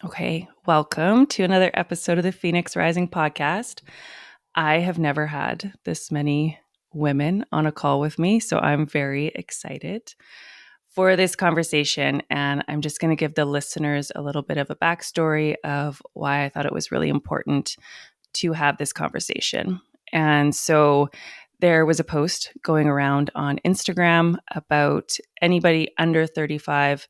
Okay, welcome to another episode of the Phoenix Rising podcast. I have never had this many women on a call with me, so I'm very excited for this conversation. And I'm just going to give the listeners a little bit of a backstory of why I thought it was really important to have this conversation. And so there was a post going around on Instagram about anybody under 35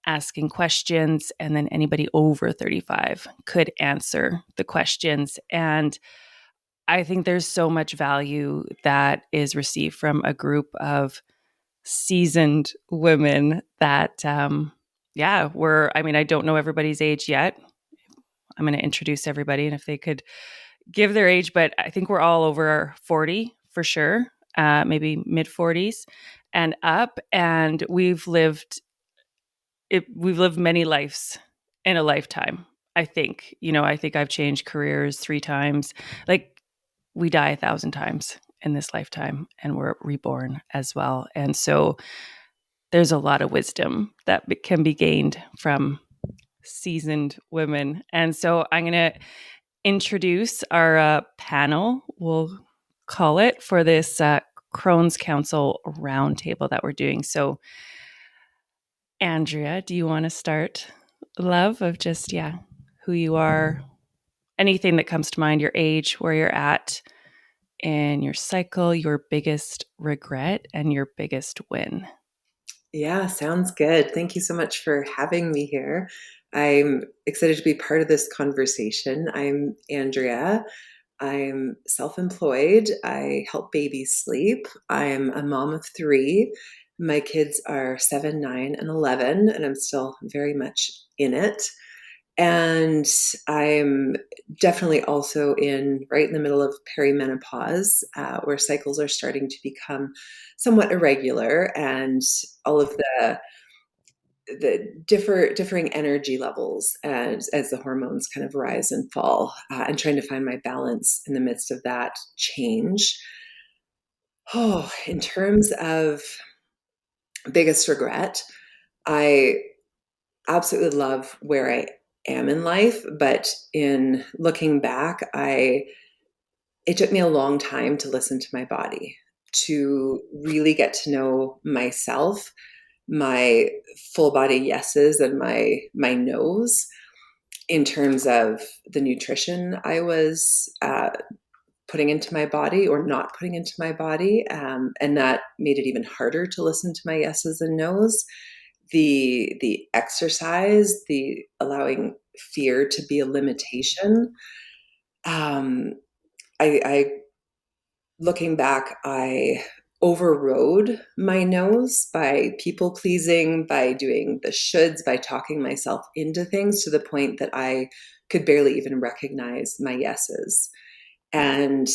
asking questions, and then anybody over 35 could answer the questions. And I think there's so much value that is received from a group of seasoned women that, I don't know everybody's age yet. I'm going to introduce everybody, and if they could give their age, but I think we're all over 40 for sure, maybe mid 40s and up. And we've lived many lives in a lifetime. I think I've changed careers 3 times. Like, we die 1,000 times in this lifetime, and we're reborn as well. And so there's a lot of wisdom that can be gained from seasoned women. And so I'm going to introduce our panel, we'll call it, for this Crohn's Council roundtable that we're doing. So, Andrea, do you want to start, love, of just, who you are, anything that comes to mind, your age, where you're at in your cycle, your biggest regret, and your biggest win? Yeah, sounds good. Thank you so much for having me here. I'm excited to be part of this conversation. I'm Andrea. I'm self-employed. I help babies sleep. I'm a mom of 3. My kids are 7, 9, and 11, and I'm still very much in it. And I'm definitely also right in the middle of perimenopause, where cycles are starting to become somewhat irregular, and all of the differing energy levels as the hormones kind of rise and fall, and trying to find my balance in the midst of that change. Oh, in terms of biggest regret, I absolutely love where I am in life, but in looking back, it took me a long time to listen to my body, to really get to know myself, my full body yeses and my nos, in terms of the nutrition I was putting into my body or not putting into my body, and that made it even harder to listen to my yeses and nos. The exercise, the allowing fear to be a limitation. Um, I looking back, I overrode my nose by people pleasing, by doing the shoulds, by talking myself into things to the point that I could barely even recognize my yeses. And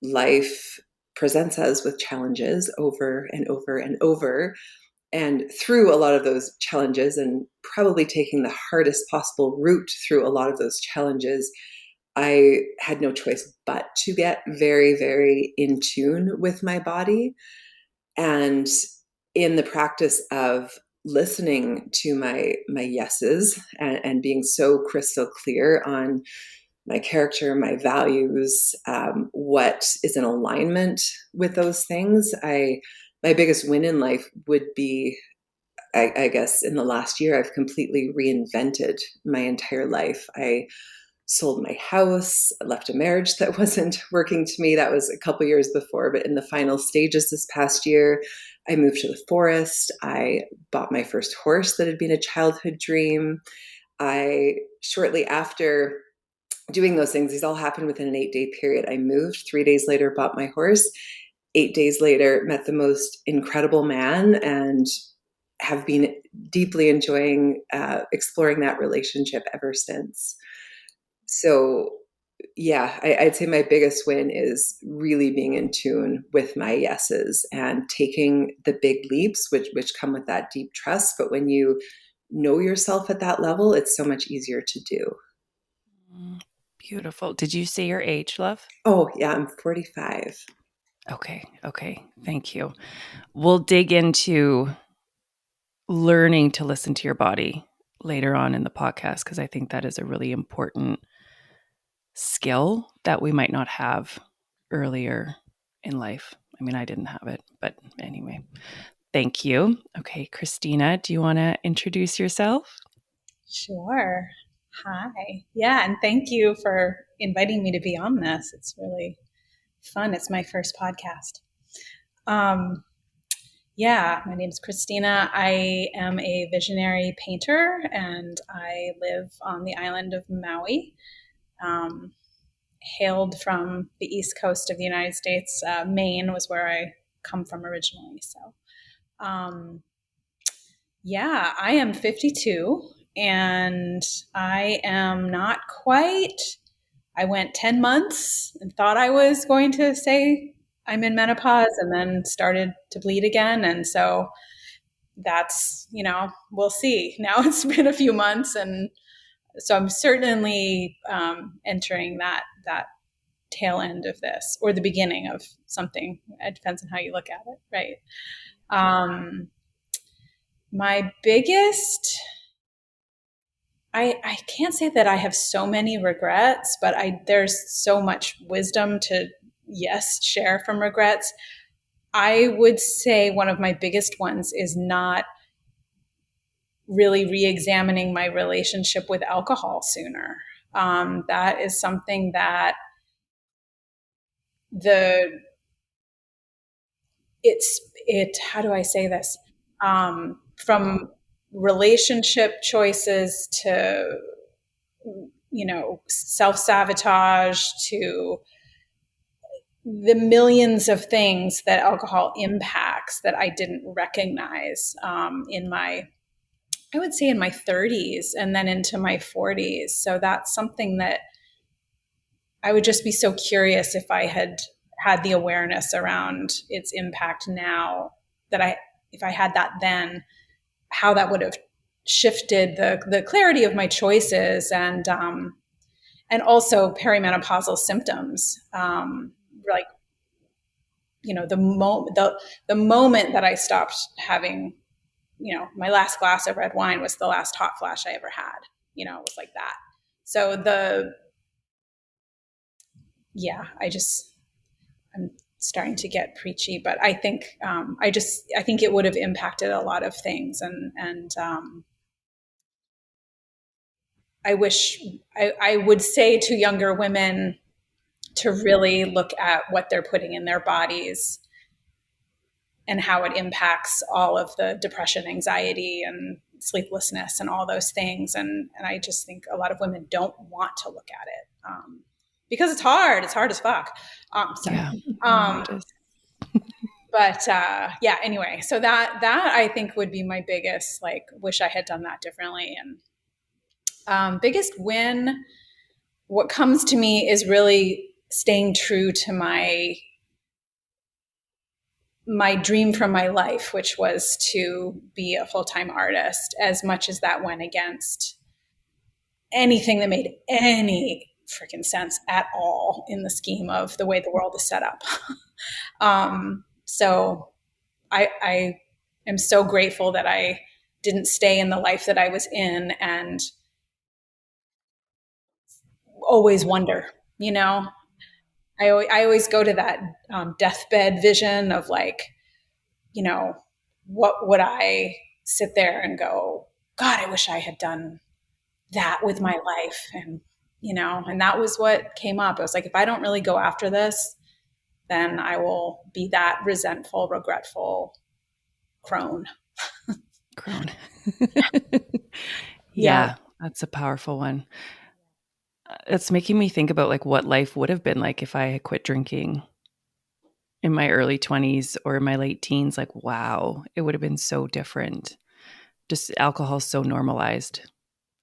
life presents us with challenges over and over and over. And through a lot of those challenges, and probably taking the hardest possible route through a lot of those challenges, I had no choice but to get very, very in tune with my body. And in the practice of listening to my yeses, and being so crystal clear on my character, my values, what is in alignment with those things, my biggest win in life would be, I guess, in the last year, I've completely reinvented my entire life. I sold my house, left a marriage that wasn't working to me. That was a couple years before, but in the final stages this past year, I moved to the forest. I bought my first horse that had been a childhood dream. Shortly after doing those things, these all happened within an 8-day period. I moved. 3 days later, bought my horse. 8 days later, met the most incredible man, and have been deeply enjoying exploring that relationship ever since. So, yeah, I'd say my biggest win is really being in tune with my yeses and taking the big leaps, which come with that deep trust. But when you know yourself at that level, it's so much easier to do. Beautiful. Did you say your age, love? Oh, yeah, I'm 45. Okay. Thank you. We'll dig into learning to listen to your body later on in the podcast, because I think that is a really important skill that we might not have earlier in life. I mean, I didn't have it, but anyway, thank you. Okay, Christina, do you want to introduce yourself? Sure. Hi. Yeah, and thank you for inviting me to be on this. It's really fun. It's my first podcast. Um, yeah, my name is Christina. I am a visionary painter and I live on the island of Maui. Um, Hailed from the east coast of the United States. Maine was where I come from originally. So, um, yeah, I am 52 and I am not quite. I went 10 months and thought I was going to say I'm in menopause and then started to bleed again. And so that's, we'll see. Now it's been a few months. And so I'm certainly entering that tail end of this or the beginning of something. It depends on how you look at it, right? My biggest I can't say that I have so many regrets, but there's so much wisdom to, yes, share from regrets. I would say one of my biggest ones is not really re-examining my relationship with alcohol sooner. That is something that the how do I say this? From relationship choices to self-sabotage to the millions of things that alcohol impacts that I didn't recognize I would say in my 30s and then into my 40s. So that's something that I would just be so curious if I had the awareness around its impact now if I had that then, how that would have shifted the clarity of my choices and also perimenopausal symptoms. Like, the moment that I stopped having, my last glass of red wine was the last hot flash I ever had. It was like that. So I'm starting to get preachy, but I think I think it would have impacted a lot of things, and I wish I would say to younger women to really look at what they're putting in their bodies and how it impacts all of the depression, anxiety, and sleeplessness and all those things. And I just think a lot of women don't want to look at it because it's hard. It's hard as fuck. Yeah, Um, it is. but yeah, anyway, so that I think would be my biggest, like, wish I had done that differently. And biggest win, what comes to me is really staying true to my dream from my life, which was to be a full-time artist, as much as that went against anything that made any freaking sense at all in the scheme of the way the world is set up. So I am so grateful that I didn't stay in the life that I was in and always wonder, I always go to that deathbed vision of, like, what would I sit there and go, God, I wish I had done that with my life. And that was what came up. I was like, if I don't really go after this, then I will be that resentful, regretful crone. Grown. Yeah. Yeah, that's a powerful one. It's making me think about like what life would have been like if I had quit drinking in my early 20s or in my late teens. Like, wow, it would have been so different. Just alcohol is so normalized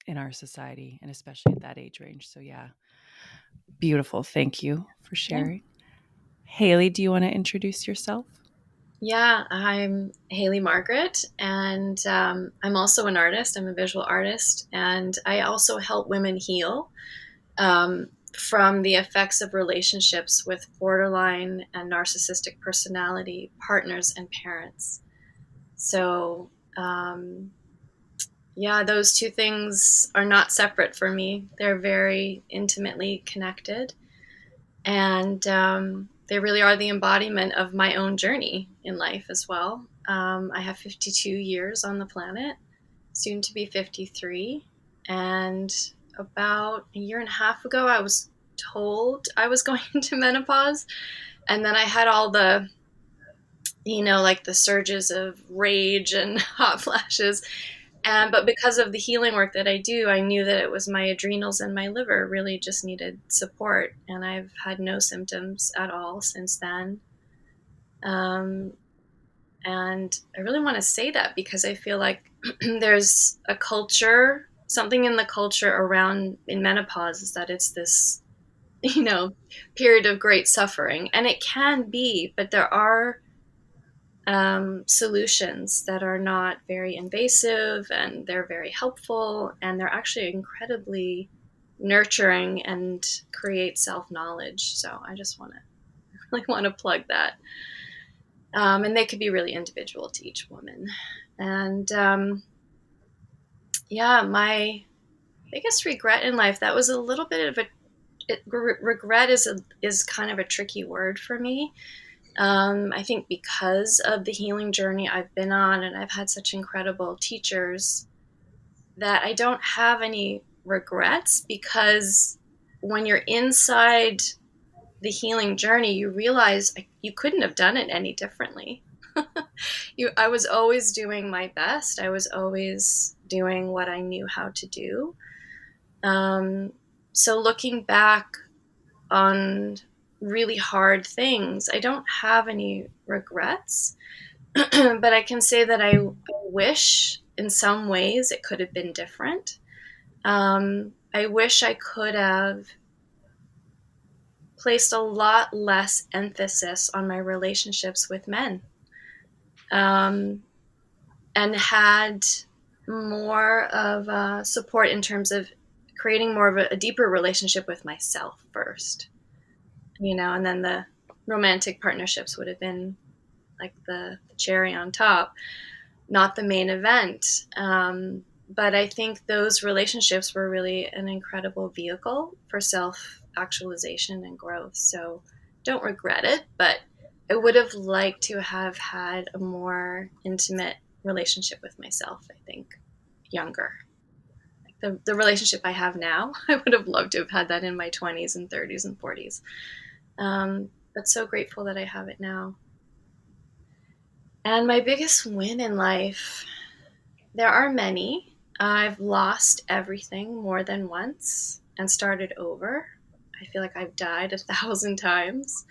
in our society and especially at that age range. So, yeah, beautiful. Thank you for Yeah. sharing. Haley, do you want to introduce yourself? Yeah, I'm Haley Margaret, and I'm also an artist. I'm a visual artist, and I also help women heal from the effects of relationships with borderline and narcissistic personality partners and parents. So, yeah, those two things are not separate for me. They're very intimately connected. And they really are the embodiment of my own journey in life as well. I have 52 years on the planet, soon to be 53. And about a year and a half ago, I was told I was going into menopause. And then I had all the, like the surges of rage and hot flashes. But because of the healing work that I do, I knew that it was my adrenals and my liver really just needed support. And I've had no symptoms at all since then. Um, and I really want to say that because I feel like there's a culture, something in the culture around in menopause is that it's this, period of great suffering. And it can be, but there are solutions that are not very invasive, and they're very helpful, and they're actually incredibly nurturing and create self-knowledge. So I just want to plug that. And they could be really individual to each woman. And yeah, my biggest regret in life, that was a little bit of regret is kind of a tricky word for me. I think because of the healing journey I've been on, and I've had such incredible teachers, that I don't have any regrets, because when you're inside the healing journey, you realize you couldn't have done it any differently. I was always doing my best. I was always doing what I knew how to do. So looking back on really hard things, I don't have any regrets. But I can say that I wish in some ways it could have been different. I wish I could have placed a lot less emphasis on my relationships with men, and had more of support in terms of creating more of a deeper relationship with myself first, and then the romantic partnerships would have been like the cherry on top, not the main event. But I think those relationships were really an incredible vehicle for self-actualization and growth. So don't regret it, but I would have liked to have had a more intimate relationship with myself, I think, younger. The relationship I have now, I would have loved to have had that in my 20s and 30s and 40s. But so grateful that I have it now. And my biggest win in life, there are many. I've lost everything more than once and started over. I feel like I've died 1,000 times.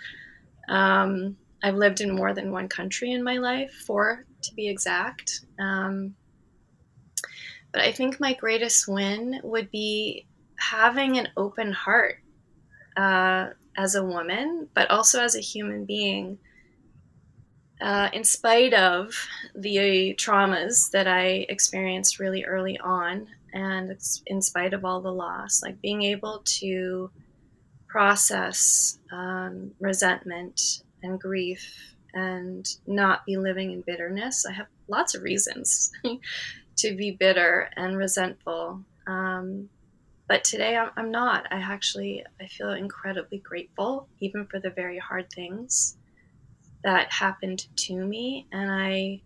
I've lived in more than one country in my life, 4 to be exact. But I think my greatest win would be having an open heart as a woman, but also as a human being. In spite of the traumas that I experienced really early on, and in spite of all the loss, like being able to process resentment and grief and not be living in bitterness. I have lots of reasons to be bitter and resentful. But today I'm not. I feel incredibly grateful, even for the very hard things that happened to me, and I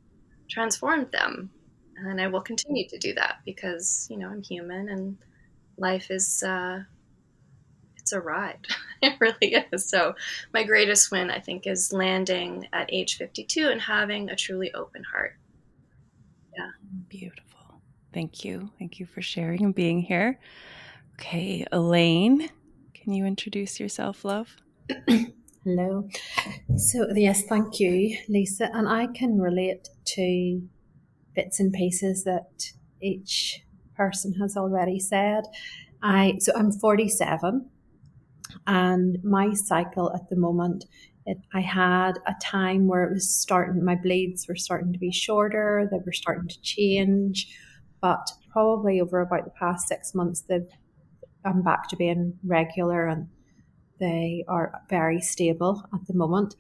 transformed them. And I will continue to do that because, I'm human, and life is, it's a ride. It really is. So my greatest win, I think, is landing at age 52 and having a truly open heart. Yeah. Beautiful. Thank you. Thank you for sharing and being here. Okay, Elaine, can you introduce yourself, love? Hello. So, yes, thank you, Lisa. And I can relate to bits and pieces that each person has already said. I'm 47, and my cycle at the moment, I had a time where it was starting, my bleeds were starting to be shorter, they were starting to change, but probably over about the past 6 months, I'm back to being regular, and they are very stable at the moment.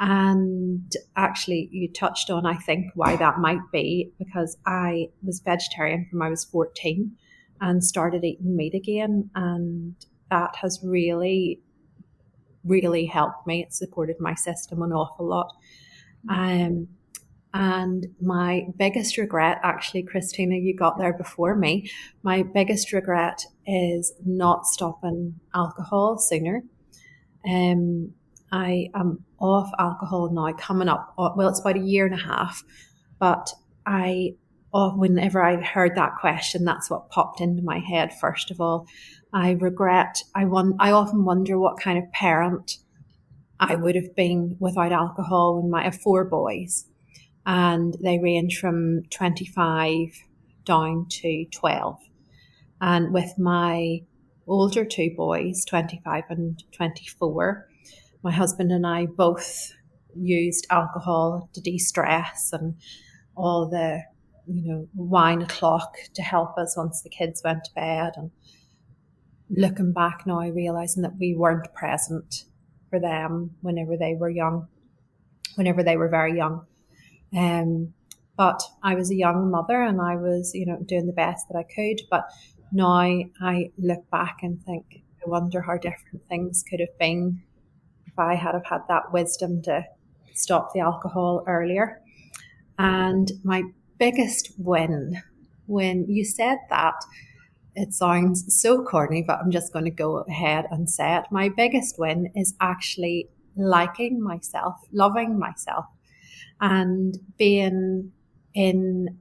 And actually, you touched on, I think, why that might be, because I was vegetarian from I was 14 and started eating meat again. And that has really, really helped me. It supported my system an awful lot. And my biggest regret, actually, Christina, you got there before me. My biggest regret is not stopping alcohol sooner. I am off alcohol now, coming up. Well, it's about a year and a half, but whenever I heard that question, that's what popped into my head. First of all, I regret. I often wonder what kind of parent I would have been without alcohol. When I have 4 boys, and they range from 25 down to 12. And with my older 2 boys, 25 and 24, my husband and I both used alcohol to de-stress, and all the, wine o'clock to help us once the kids went to bed. And looking back now, realizing that we weren't present for them whenever they were very young. But I was a young mother, and I was, doing the best that I could. But now I look back and think, I wonder how different things could have been if I had have had that wisdom to stop the alcohol earlier. And my biggest win, when you said that, it sounds so corny, but I'm just going to go ahead and say it. My biggest win is actually liking myself, loving myself, and being in,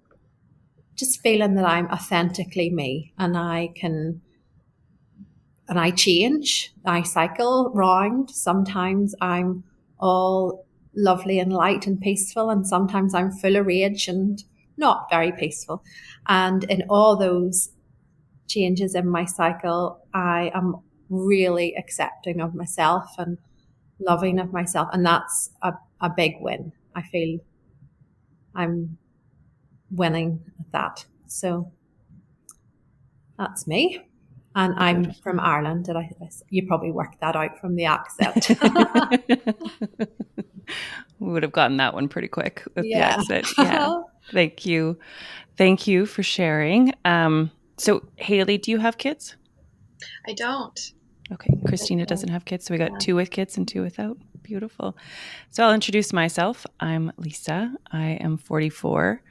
just feeling that I'm authentically me, and I change, I cycle round. Sometimes I'm all lovely and light and peaceful, and sometimes I'm full of rage and not very peaceful. And in all those changes in my cycle, I am really accepting of myself and loving of myself. And that's a big win. I feel I'm winning at that. So that's me. And I'm from Ireland. You probably worked that out from the accent. We would have gotten that one pretty quick with the Yeah. accent. Yeah. Thank you. Thank you for sharing. So Haley, do you have kids? I don't. Okay. Christina doesn't have kids. So we got 2 with kids and 2 without. Beautiful. So I'll introduce myself. I'm Lisa. I am 44.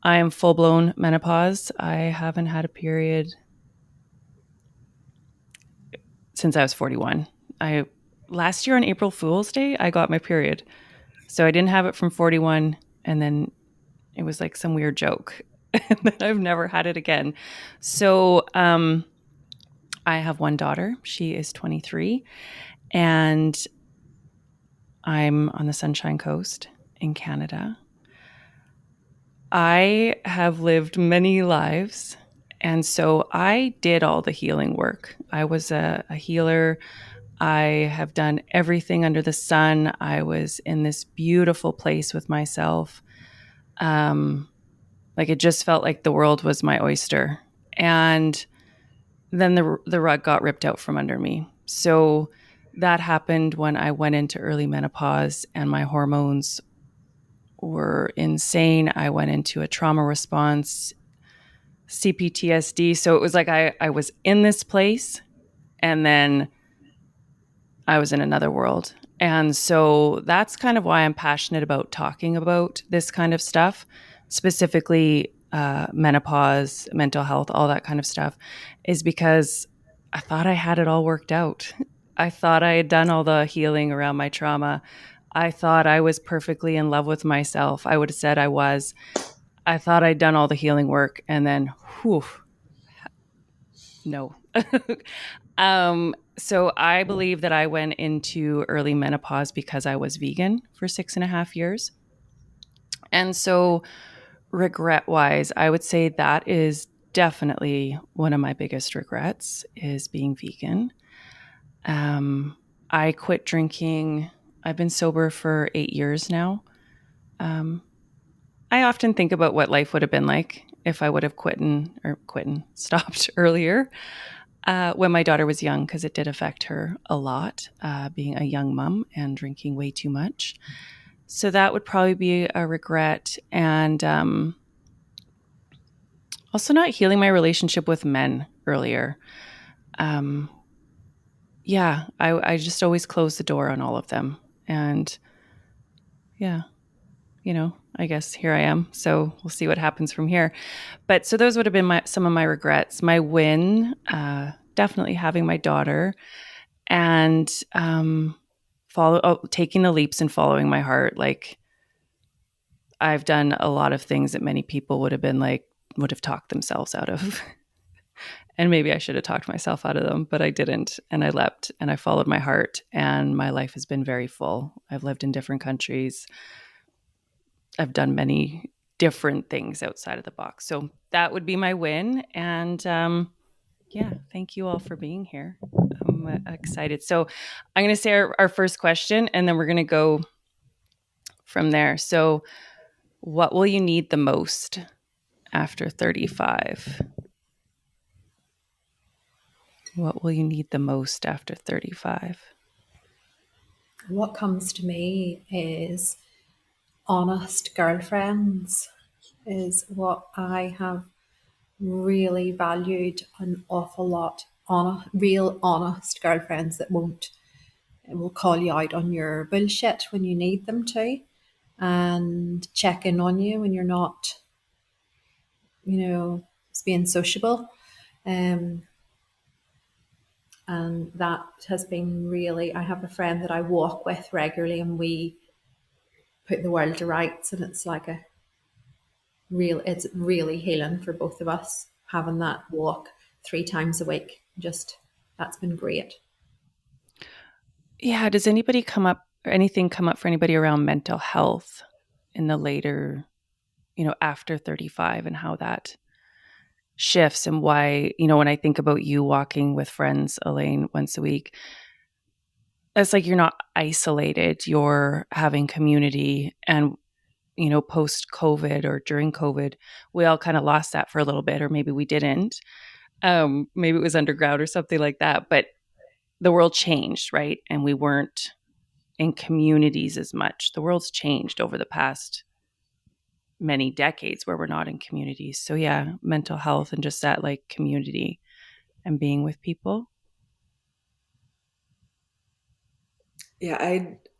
I am full-blown menopause. I haven't had a period since I was 41. Last year on April Fool's Day, I got my period. So I didn't have it from 41, and then it was like some weird joke. And then I've never had it again. So I have one daughter. She is 23, and I'm on the Sunshine Coast in Canada. I have lived many lives, and so I did all the healing work. I was a healer. I have done everything under the sun. I was in this beautiful place with myself. Like it just felt like the world was my oyster. And then the rug got ripped out from under me. So that happened when I went into early menopause and my hormones were insane. I went into a trauma response, CPTSD. So it was like I was in this place and then I was in another world. And so that's kind of why I'm passionate about talking about this kind of stuff, specifically menopause, mental health, all that kind of stuff, is because I thought I had it all worked out. I thought I had done all the healing around my trauma. I thought I was perfectly in love with myself. I would have said I was. I thought I'd done all the healing work, and then, whew, no. So I believe that I went into early menopause because I was vegan for 6.5 years. And so regret wise, I would say that is definitely one of my biggest regrets is being vegan. I quit drinking. I've been sober for 8 years now. I often think about what life would have been like if I would have stopped earlier. When my daughter was young, because it did affect her a lot, being a young mom and drinking way too much. So that would probably be a regret. And also not healing my relationship with men earlier. Yeah, I just always close the door on all of them. And yeah, I guess here I am. So we'll see what happens from here. But so those would have been some of my regrets. My win, definitely having my daughter and taking the leaps and following my heart. Like I've done a lot of things that many people would have talked themselves out of. And maybe I should have talked myself out of them, but I didn't. And I leapt and I followed my heart. And my life has been very full. I've lived in different countries. I've done many different things outside of the box. So that would be my win. And yeah, thank you all for being here. I'm excited. So I'm going to say our first question, and then we're going to go from there. So what will you need the most after 35? What will you need the most after 35? What comes to me is honest girlfriends, is what I have really valued an awful lot. Real honest girlfriends that will call you out on your bullshit when you need them to, and check in on you when you're not, being sociable. And that has been really, I have a friend that I walk with regularly, and we put the world to rights, and it's like it's really healing for both of us, having that walk 3 times a week. Just, that's been great. Yeah. Does anything come up for anybody around mental health in the later, after 35, and how that shifts, and why, when I think about you walking with friends, Elaine, once a week, it's like you're not isolated, you're having community. And, post COVID or during COVID, we all kind of lost that for a little bit, or maybe we didn't. Maybe it was underground or something like that. But the world changed, right? And we weren't in communities as much. The world's changed over the past many decades where we're not in communities. So yeah, mental health and just that like community and being with people. Yeah,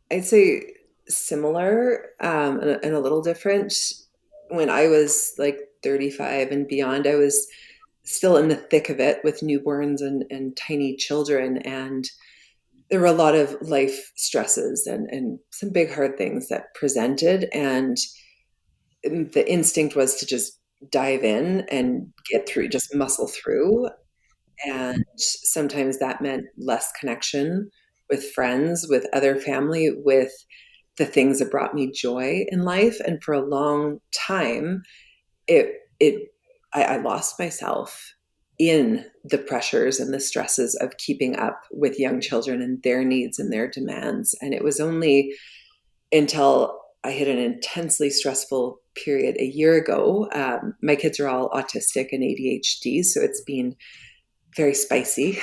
I'd say similar, and a little different. When I was like 35 and beyond, I was still in the thick of it with newborns and tiny children. And there were a lot of life stresses and some big hard things that presented. And the instinct was to just dive in and get through, just muscle through. And sometimes that meant less connection with friends, with other family, with the things that brought me joy in life. And for a long time, it it I lost myself in the pressures and the stresses of keeping up with young children and their needs and their demands. And it was only until I hit an intensely stressful period a year ago. My kids are all autistic and ADHD, so it's been very spicy.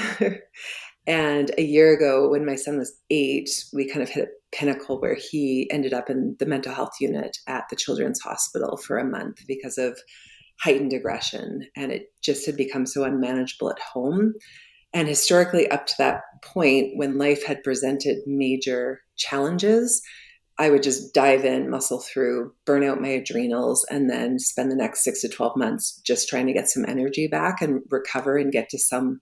And a year ago, when my son was 8, we kind of hit a pinnacle where he ended up in the mental health unit at the Children's Hospital for a month because of heightened aggression. And it just had become so unmanageable at home. And historically, up to that point, when life had presented major challenges, I would just dive in, muscle through, burn out my adrenals, and then spend the next 6 to 12 months just trying to get some energy back and recover and get to some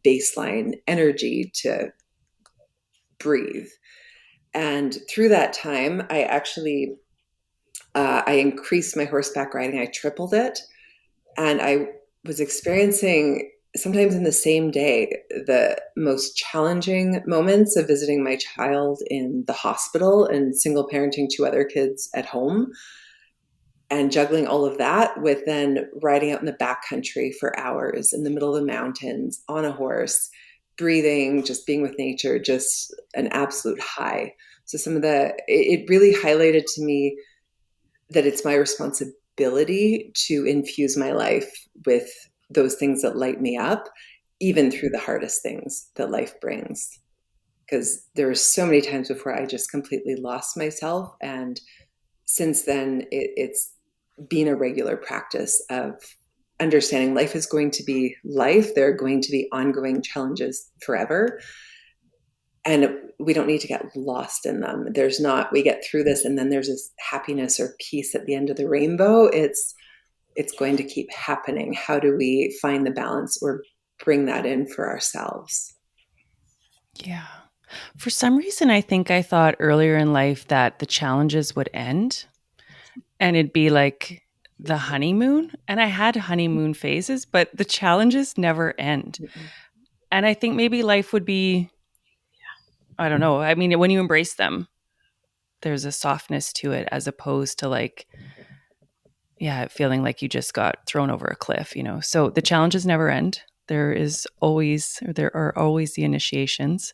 baseline energy to breathe. And through that time, I actually I increased my horseback riding. I tripled it, and I was experiencing, sometimes in the same day, the most challenging moments of visiting my child in the hospital and single parenting 2 other kids at home, and juggling all of that with then riding out in the backcountry for hours in the middle of the mountains on a horse, breathing, just being with nature, just an absolute high. So it really highlighted to me that it's my responsibility to infuse my life with those things that light me up, even through the hardest things that life brings. Because there were so many times before I just completely lost myself. And since then, it's been a regular practice of understanding life is going to be life. There are going to be ongoing challenges forever. And we don't need to get lost in them. There's not, we get through this and then there's this happiness or peace at the end of the rainbow. It's going to keep happening. How do we find the balance or bring that in for ourselves? Yeah. For some reason, I think I thought earlier in life that the challenges would end and it'd be like the honeymoon. And I had honeymoon phases, but the challenges never end. Mm-hmm. And I think maybe life would be, I don't know. I mean, when you embrace them, there's a softness to it as opposed to like, yeah, feeling like you just got thrown over a cliff, you know? So the challenges never end. There are always the initiations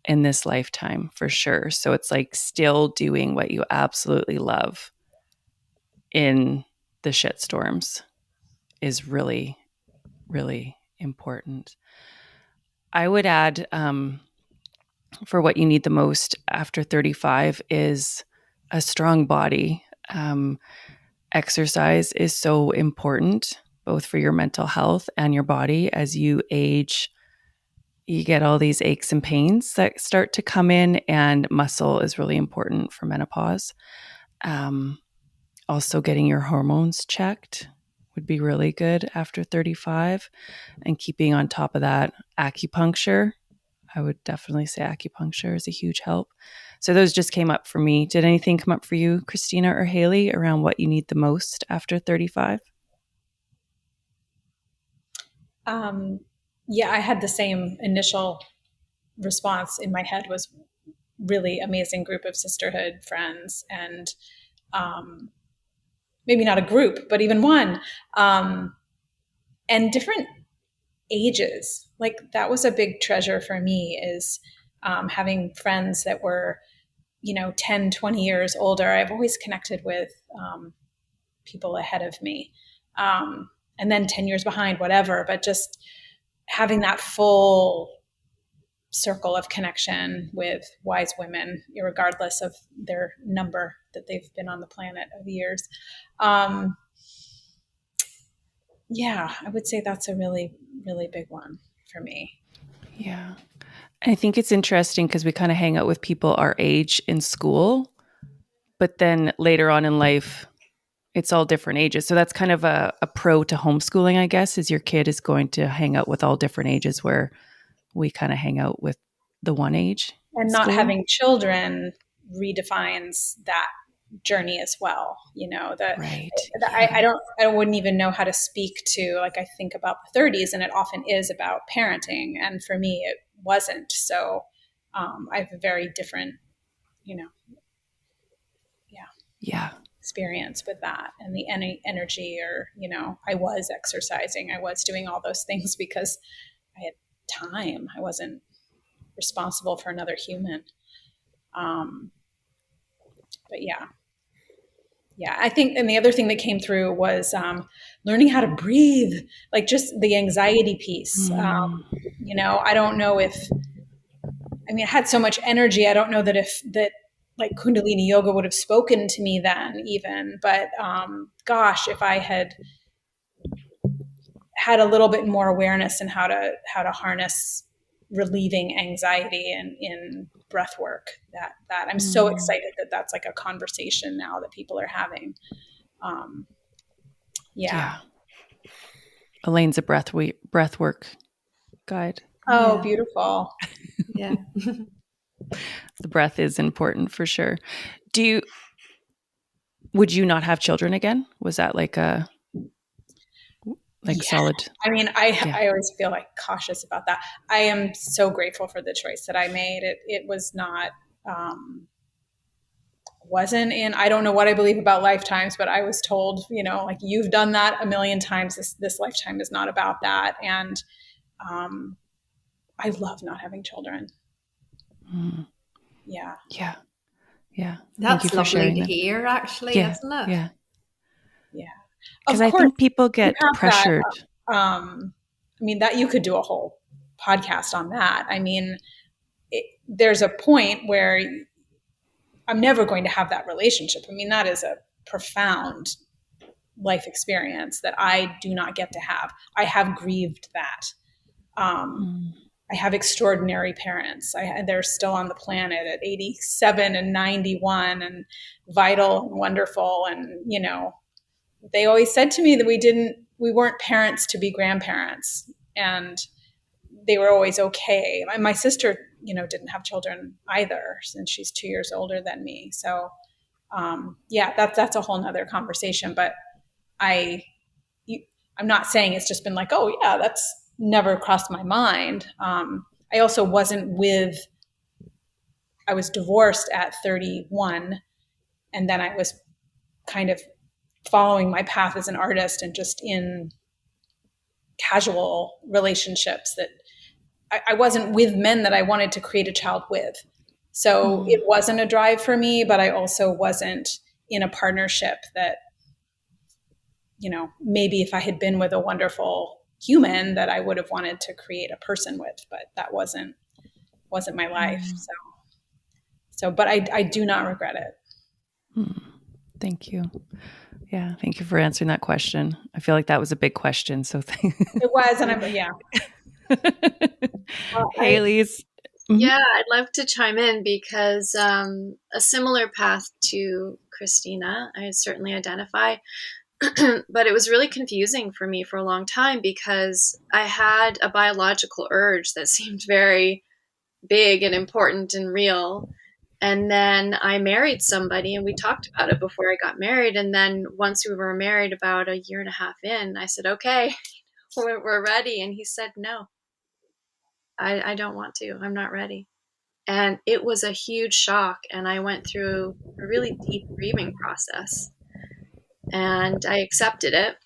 in this lifetime for sure. So it's like still doing what you absolutely love in the shitstorms is really, really important. I would add for what you need the most after 35 is a strong body. Exercise is so important, both for your mental health and your body. As you age, you get all these aches and pains that start to come in, and muscle is really important for menopause. Also, getting your hormones checked would be really good after 35, and keeping on top of that, acupuncture. I would definitely say acupuncture is a huge help. So those just came up for me. Did anything come up for you, Christina or Haley, around what you need the most after 35? Yeah, I had the same initial response in my head was really amazing group of sisterhood friends and maybe not a group, but even one, and different ages. Like that was a big treasure for me is having friends that were, 10, 20 years older. I've always connected with people ahead of me and then 10 years behind, whatever, but just having that full circle of connection with wise women, regardless of their number that they've been on the planet of years. Yeah, I would say that's a really, really big one for me. Yeah. I think it's interesting because we kind of hang out with people our age in school, but then later on in life, it's all different ages. So that's kind of a pro to homeschooling, I guess, is your kid is going to hang out with all different ages where we kind of hang out with the one age. And not having children redefines that journey as well. Right. I wouldn't even know how to speak to, like, I think about the 30s and it often is about parenting. And for me, it wasn't. So I have a very different, experience with that and the energy or, I was exercising, I was doing all those things because I had time. I wasn't responsible for another human. But yeah, I think, and the other thing that came through was learning how to breathe, like just the anxiety piece. I don't know I had so much energy. I don't know that like Kundalini yoga would have spoken to me then even, but gosh, if I had a little bit more awareness in how to harness relieving anxiety and in breath work, that I'm so excited that that's like a conversation now that people are having. Yeah. Elaine's a breath work guide. Oh, yeah. Beautiful. Yeah. The breath is important for sure. Would you not have children again? Was that like a solid? I always feel like cautious about that. I am so grateful for the choice that I made. It was not, wasn't in, I don't know what I believe about lifetimes, but I was told, like you've done that a million times. This lifetime is not about that. And I love not having children. Mm. Yeah. Yeah. Yeah. That's lovely to hear, actually, isn't it? Yeah. Yeah. Because I think people get pressured. I mean, that you could do a whole podcast on that. I mean, there's a point where I'm never going to have that relationship. I mean, that is a profound life experience that I do not get to have. I have grieved that. I have extraordinary parents. They're still on the planet at 87 and 91 and vital and wonderful. And, you know, they always said to me that we weren't parents to be grandparents. And they were always okay. My sister, you know, didn't have children either, since she's 2 years older than me. So, yeah, that's a whole nother conversation. But I'm not saying it's just been like, oh yeah, that's never crossed my mind. I also I was divorced at 31, and then I was kind of following my path as an artist and just in casual relationships that I wasn't with men that I wanted to create a child with. So it wasn't a drive for me, but I also wasn't in a partnership that, you know, maybe if I had been with a wonderful human that I would have wanted to create a person with, but that wasn't my life. But I do not regret it. Thank you. Yeah. Thank you for answering that question. I feel like that was a big question. So It was. And yeah. Haley's. Yeah, I'd love to chime in because a similar path to Christina, I certainly identify. But it was really confusing for me for a long time because I had a biological urge that seemed very big and important and real. And then I married somebody and we talked about it before I got married. And then once we were married, about a year and a half in, I said, okay, we're ready. And he said, no, I don't want to. I'm not ready. And it was a huge shock. And I went through a really deep grieving process and I accepted it.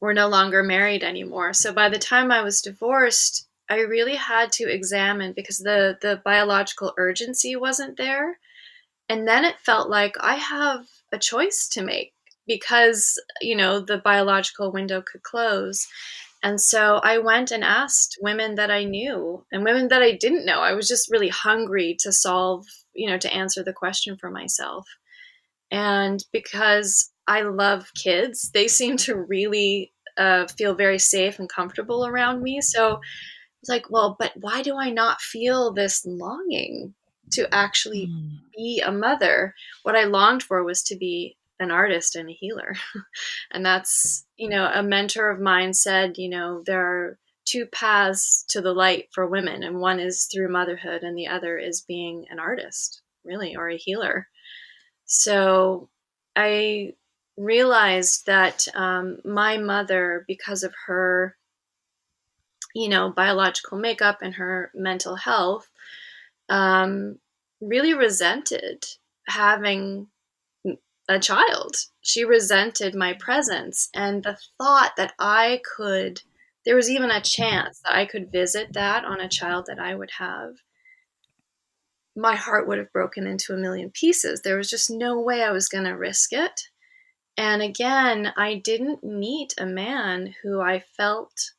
We're no longer married anymore. So by the time I was divorced, I really had to examine because the biological urgency wasn't there. And then it felt like I have a choice to make because, you know, the biological window could close. And so I went and asked women that I knew and women that I didn't know. I was just really hungry to solve, you know, to answer the question for myself. And because I love kids, they seem to really feel very safe and comfortable around me. So it's like, well, but why do I not feel this longing to actually be a mother? What I longed for was to be an artist and a healer. And that's, you know, a mentor of mine said, you know, there are two paths to the light for women, and one is through motherhood, and the other is being an artist, really, or a healer. So I realized that my mother, because of her, you know, biological makeup and her mental health, really resented having a child. She resented my presence and the thought that there was even a chance that I could visit that on a child that I would have. My heart would have broken into a million pieces. There was just no way I was going to risk it. And again, I didn't meet a man who I felt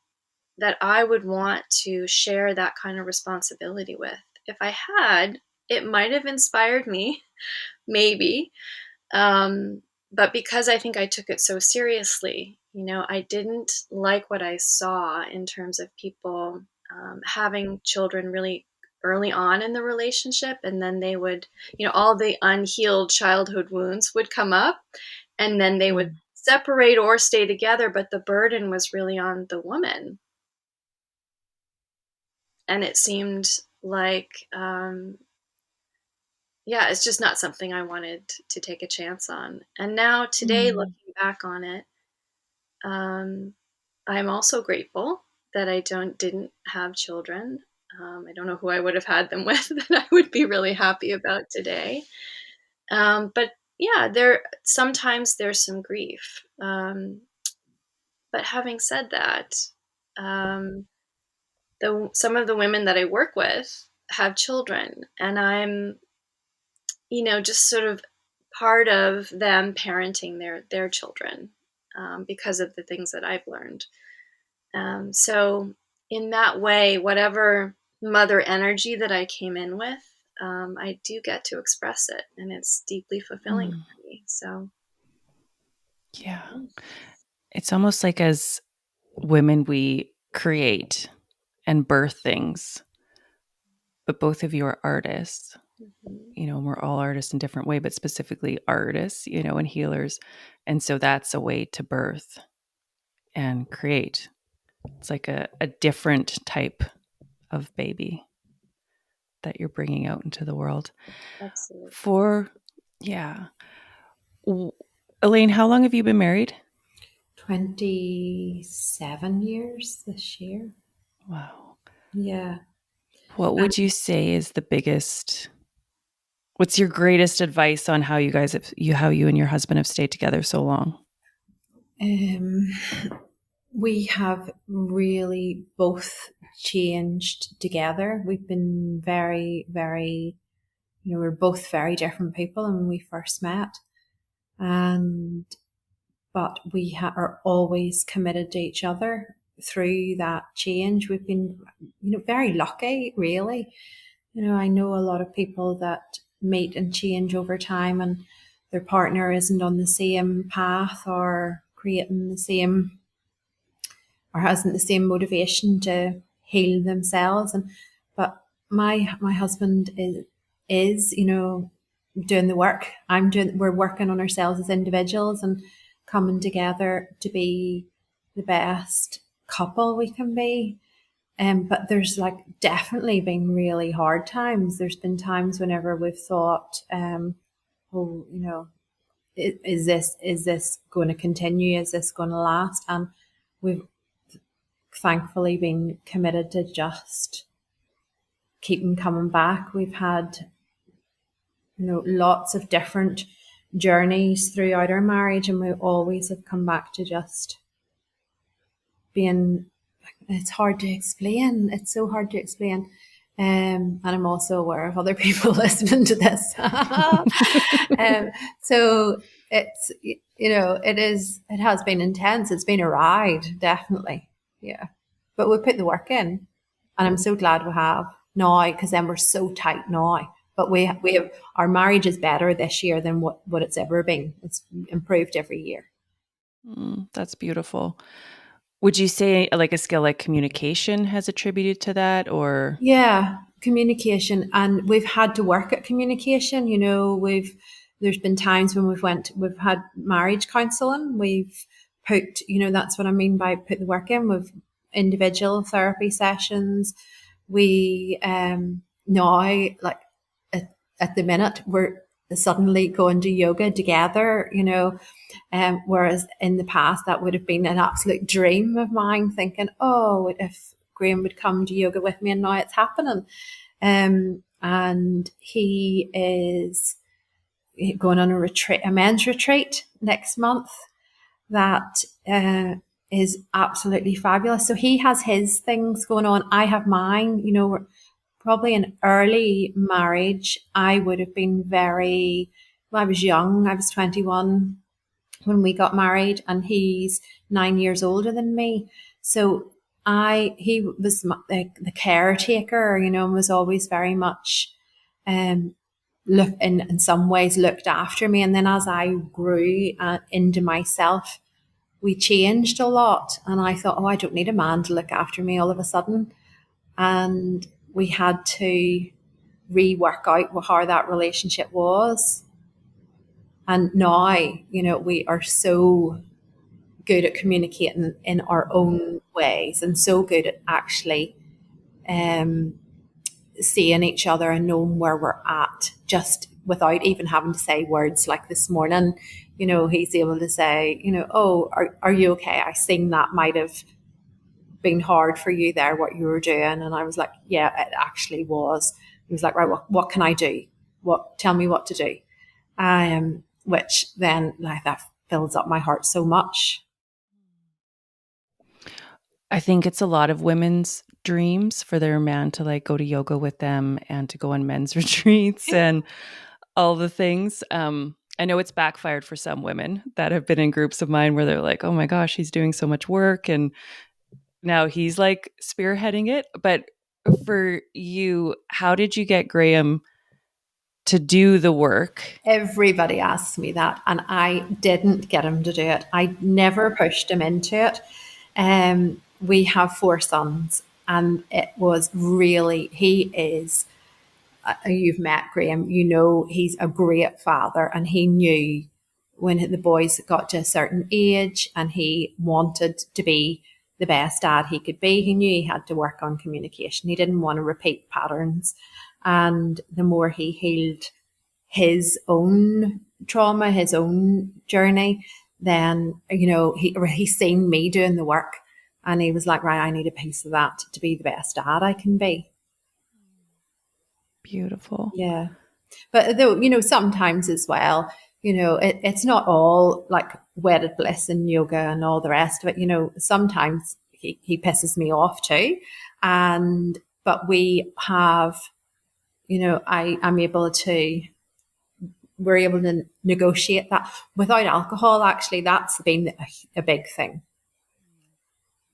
that I would want to share that kind of responsibility with. If I had, it might have inspired me, maybe. But because I think I took it so seriously, you know, I didn't like what I saw in terms of people having children really early on in the relationship. And then they would, you know, all the unhealed childhood wounds would come up and then they would separate or stay together. But the burden was really on the woman. And it seemed like, yeah, it's just not something I wanted to take a chance on. And now today, looking back on it, I'm also grateful that I didn't have children. I don't know who I would have had them with that I would be really happy about today. But yeah, sometimes there's some grief. But having said that, some of the women that I work with have children, and I'm, you know, just sort of part of them parenting their children because of the things that I've learned. So in that way, whatever mother energy that I came in with, I do get to express it, and it's deeply fulfilling for me. So yeah, it's almost like as women, we create and birth things, but both of you are artists. We're all artists in different way, but specifically artists, and healers. And so that's a way to birth and create. It's like a different type of baby that you're bringing out into the world. Absolutely. Yeah. Elaine, how long have you been married? 27 years this year. Wow. Yeah. What would you say is what's your greatest advice on how you and your husband have stayed together so long? We have really both changed together. We've been very, very, we're both very different people when we first met. But we are always committed to each other through that change. We've been, very lucky, really. I know a lot of people that meet and change over time and their partner isn't on the same path or creating the same or hasn't the same motivation to heal themselves. But my husband is doing the work. We're working on ourselves as individuals and coming together to be the best couple we can be. But there's definitely been really hard times. There's been times whenever we've thought, is this going to continue? Is this going to last? And we've thankfully been committed to just keeping coming back. We've had, lots of different journeys throughout our marriage, and we always have come back to just being. It's hard to explain. It's so hard to explain. And I'm also aware of other people listening to this. So it's, it has been intense. It's been a ride, definitely. Yeah. But we put the work in, and I'm so glad we have now, because then we're so tight now. But we have our marriage is better this year than what it's ever been. It's improved every year. That's beautiful. Would you say like a skill like communication has attributed to that, or? Yeah, communication, and we've had to work at communication. There's been times when we've had marriage counselling. We've put, that's what I mean by put the work in. We've individual therapy sessions. We now at the minute we're suddenly going to yoga together, whereas in the past that would have been an absolute dream of mine, thinking, oh, if Graham would come to yoga with me, and now it's happening. And he is going on a men's retreat next month that is absolutely fabulous. So he has his things going on. I have mine. We're probably an early marriage. I would have been I was young. I was 21 when we got married, and he's 9 years older than me. So he was the caretaker, and was always very much in some ways looked after me. And then as I grew into myself, we changed a lot. And I thought, oh, I don't need a man to look after me all of a sudden. And we had to rework out how that relationship was. And now, we are so good at communicating in our own ways, and so good at actually seeing each other and knowing where we're at, just without even having to say words. Like this morning, he's able to say, oh, are you okay? I seen that might have been hard for you there, what you were doing. And I was like, yeah, it actually was. He was like, right, what can I do? Tell me what to do. Which then that fills up my heart so much. I think it's a lot of women's dreams for their man to go to yoga with them and to go on men's retreats and all the things. I know it's backfired for some women that have been in groups of mine where they're like, oh my gosh, he's doing so much work. And now he's like spearheading it. But for you, how did you get Graham to do the work? Everybody asks me that, and I didn't get him to do it. I never pushed him into it. We have 4 sons, and it was really, he is, you've met Graham, you know, he's a great father, and he knew when the boys got to a certain age and he wanted to be the best dad he could be, he knew he had to work on communication. He didn't want to repeat patterns. And the more he healed his own trauma, his own journey, then, you know, he's seen me doing the work, and he was like, right, I need a piece of that to be the best dad I can be. Beautiful. Yeah. But though, you know, sometimes as well, you know, it's not all like wedded bliss and yoga and all the rest of it. You know, sometimes he pisses me off too. But we have, you know, we're able to negotiate that without alcohol. Actually, that's been a big thing.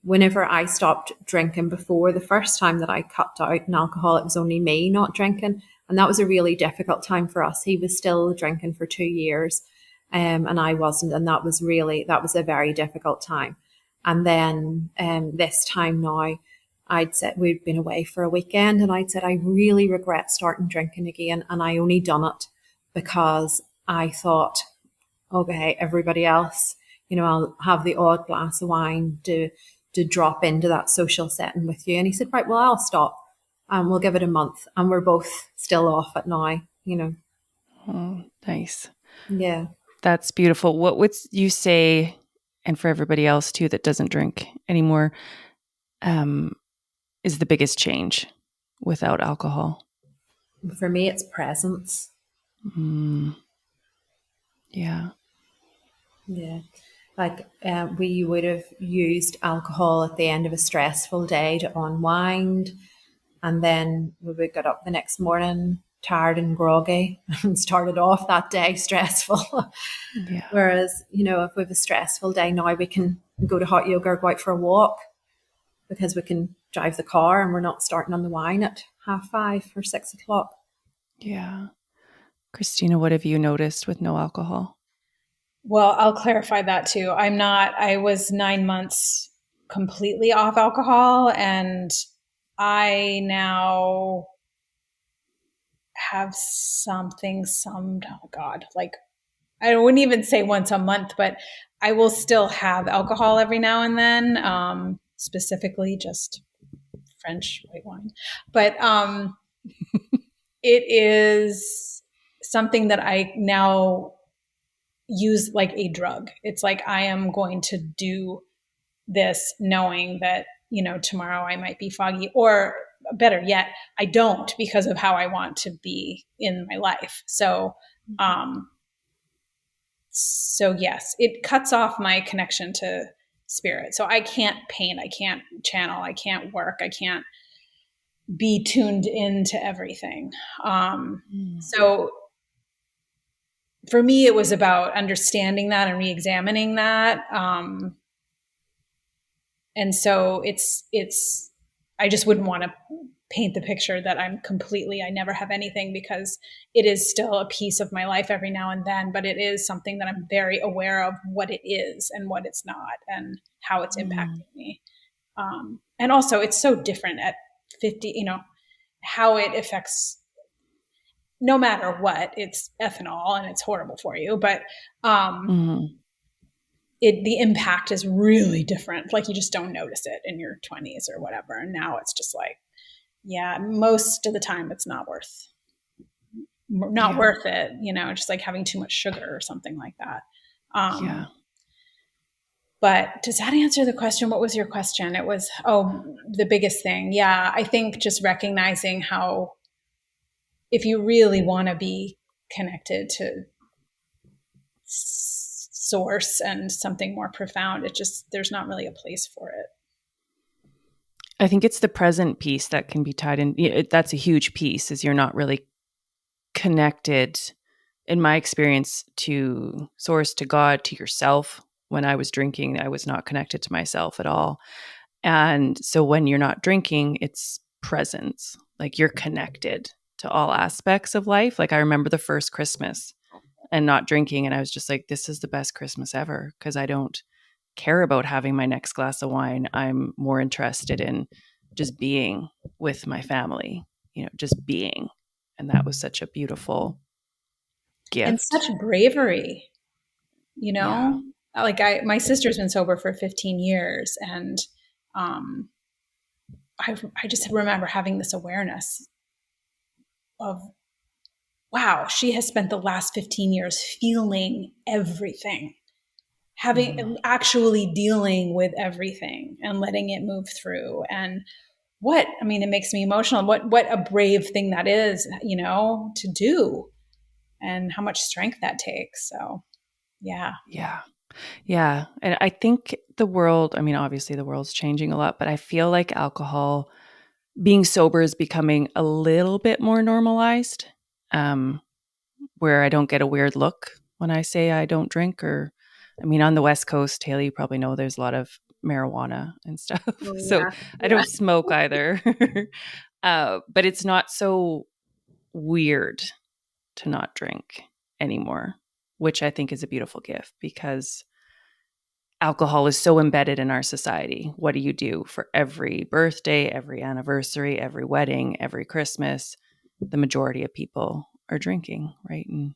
Whenever I stopped drinking before, the first time that I cut out in alcohol, it was only me not drinking. And that was a really difficult time for us. He was still drinking for 2 years, and I wasn't. And that was a very difficult time. And then this time now, I'd said, we'd been away for a weekend, and I'd said, I really regret starting drinking again. And I only done it because I thought, okay, everybody else, you know, I'll have the odd glass of wine to drop into that social setting with you. And he said, right, well, I'll stop. We'll give it a month. And we're both still off it now, you know. Oh, nice. Yeah. That's beautiful. What would you say, and for everybody else too that doesn't drink anymore, is the biggest change without alcohol? For me, it's presence. Yeah. Yeah. Like we would have used alcohol at the end of a stressful day to unwind. And then we would get up the next morning tired and groggy and started off that day stressful. Yeah. Whereas, you know, if we have a stressful day now, we can go to hot yoga or go out for a walk because we can drive the car and we're not starting on the wine at 5:30 or 6:00. Yeah. Christina, what have you noticed with no alcohol? Well, I'll clarify that too. I was 9 months completely off alcohol, and I now have like I wouldn't even say once a month, but I will still have alcohol every now and then, specifically just French white wine. But it is something that I now use like a drug. It's like I am going to do this knowing that, you know, tomorrow I might be foggy, or better yet, I don't, because of how I want to be in my life. So yes, it cuts off my connection to spirit. So I can't paint, I can't channel, I can't work, I can't be tuned into everything. So for me, it was about understanding that and re-examining that. And so I just wouldn't want to paint the picture that I never have anything, because it is still a piece of my life every now and then, but it is something that I'm very aware of what it is and what it's not and how it's impacting me. And also it's so different at 50, you know, how it affects, no matter what, it's ethanol and it's horrible for you, but the impact is really different. Like you just don't notice it in your 20s or whatever. And now it's just like, yeah, most of the time it's not worth it, you know, just like having too much sugar or something like that. But does that answer the question? What was your question? It was, the biggest thing. Yeah, I think just recognizing how, if you really want to be connected to source and something more profound, there's not really a place for it. I think it's the present piece that can be tied in. That's a huge piece, is you're not really connected, in my experience, to source, to God, to yourself. When I was drinking, I was not connected to myself at all. And so when you're not drinking, it's presence. Like you're connected to all aspects of life. Like I remember the first Christmas and not drinking. And I was just like, this is the best Christmas ever because I don't care about having my next glass of wine. I'm more interested in just being with my family, just being. And that was such a beautiful And gift. such bravery, Yeah. like my sister's been sober for 15 years, and um, I just remember having this awareness of, wow, she has spent the last 15 years feeling everything, having actually dealing with everything and letting it move through. And it makes me emotional. What a brave thing that is, to do, and how much strength that takes. So, yeah. Yeah. Yeah. And I think the world, obviously the world's changing a lot, but I feel like alcohol, being sober is becoming a little bit more normalized, where I don't get a weird look when I say I don't drink. Or, on the West Coast, Haley, you probably know there's a lot of marijuana and stuff. Oh, So yeah. I don't smoke either. But it's not so weird to not drink anymore, which I think is a beautiful gift because alcohol is so embedded in our society. What do you do for every birthday, every anniversary, every wedding, every Christmas? The majority of people are drinking, right? And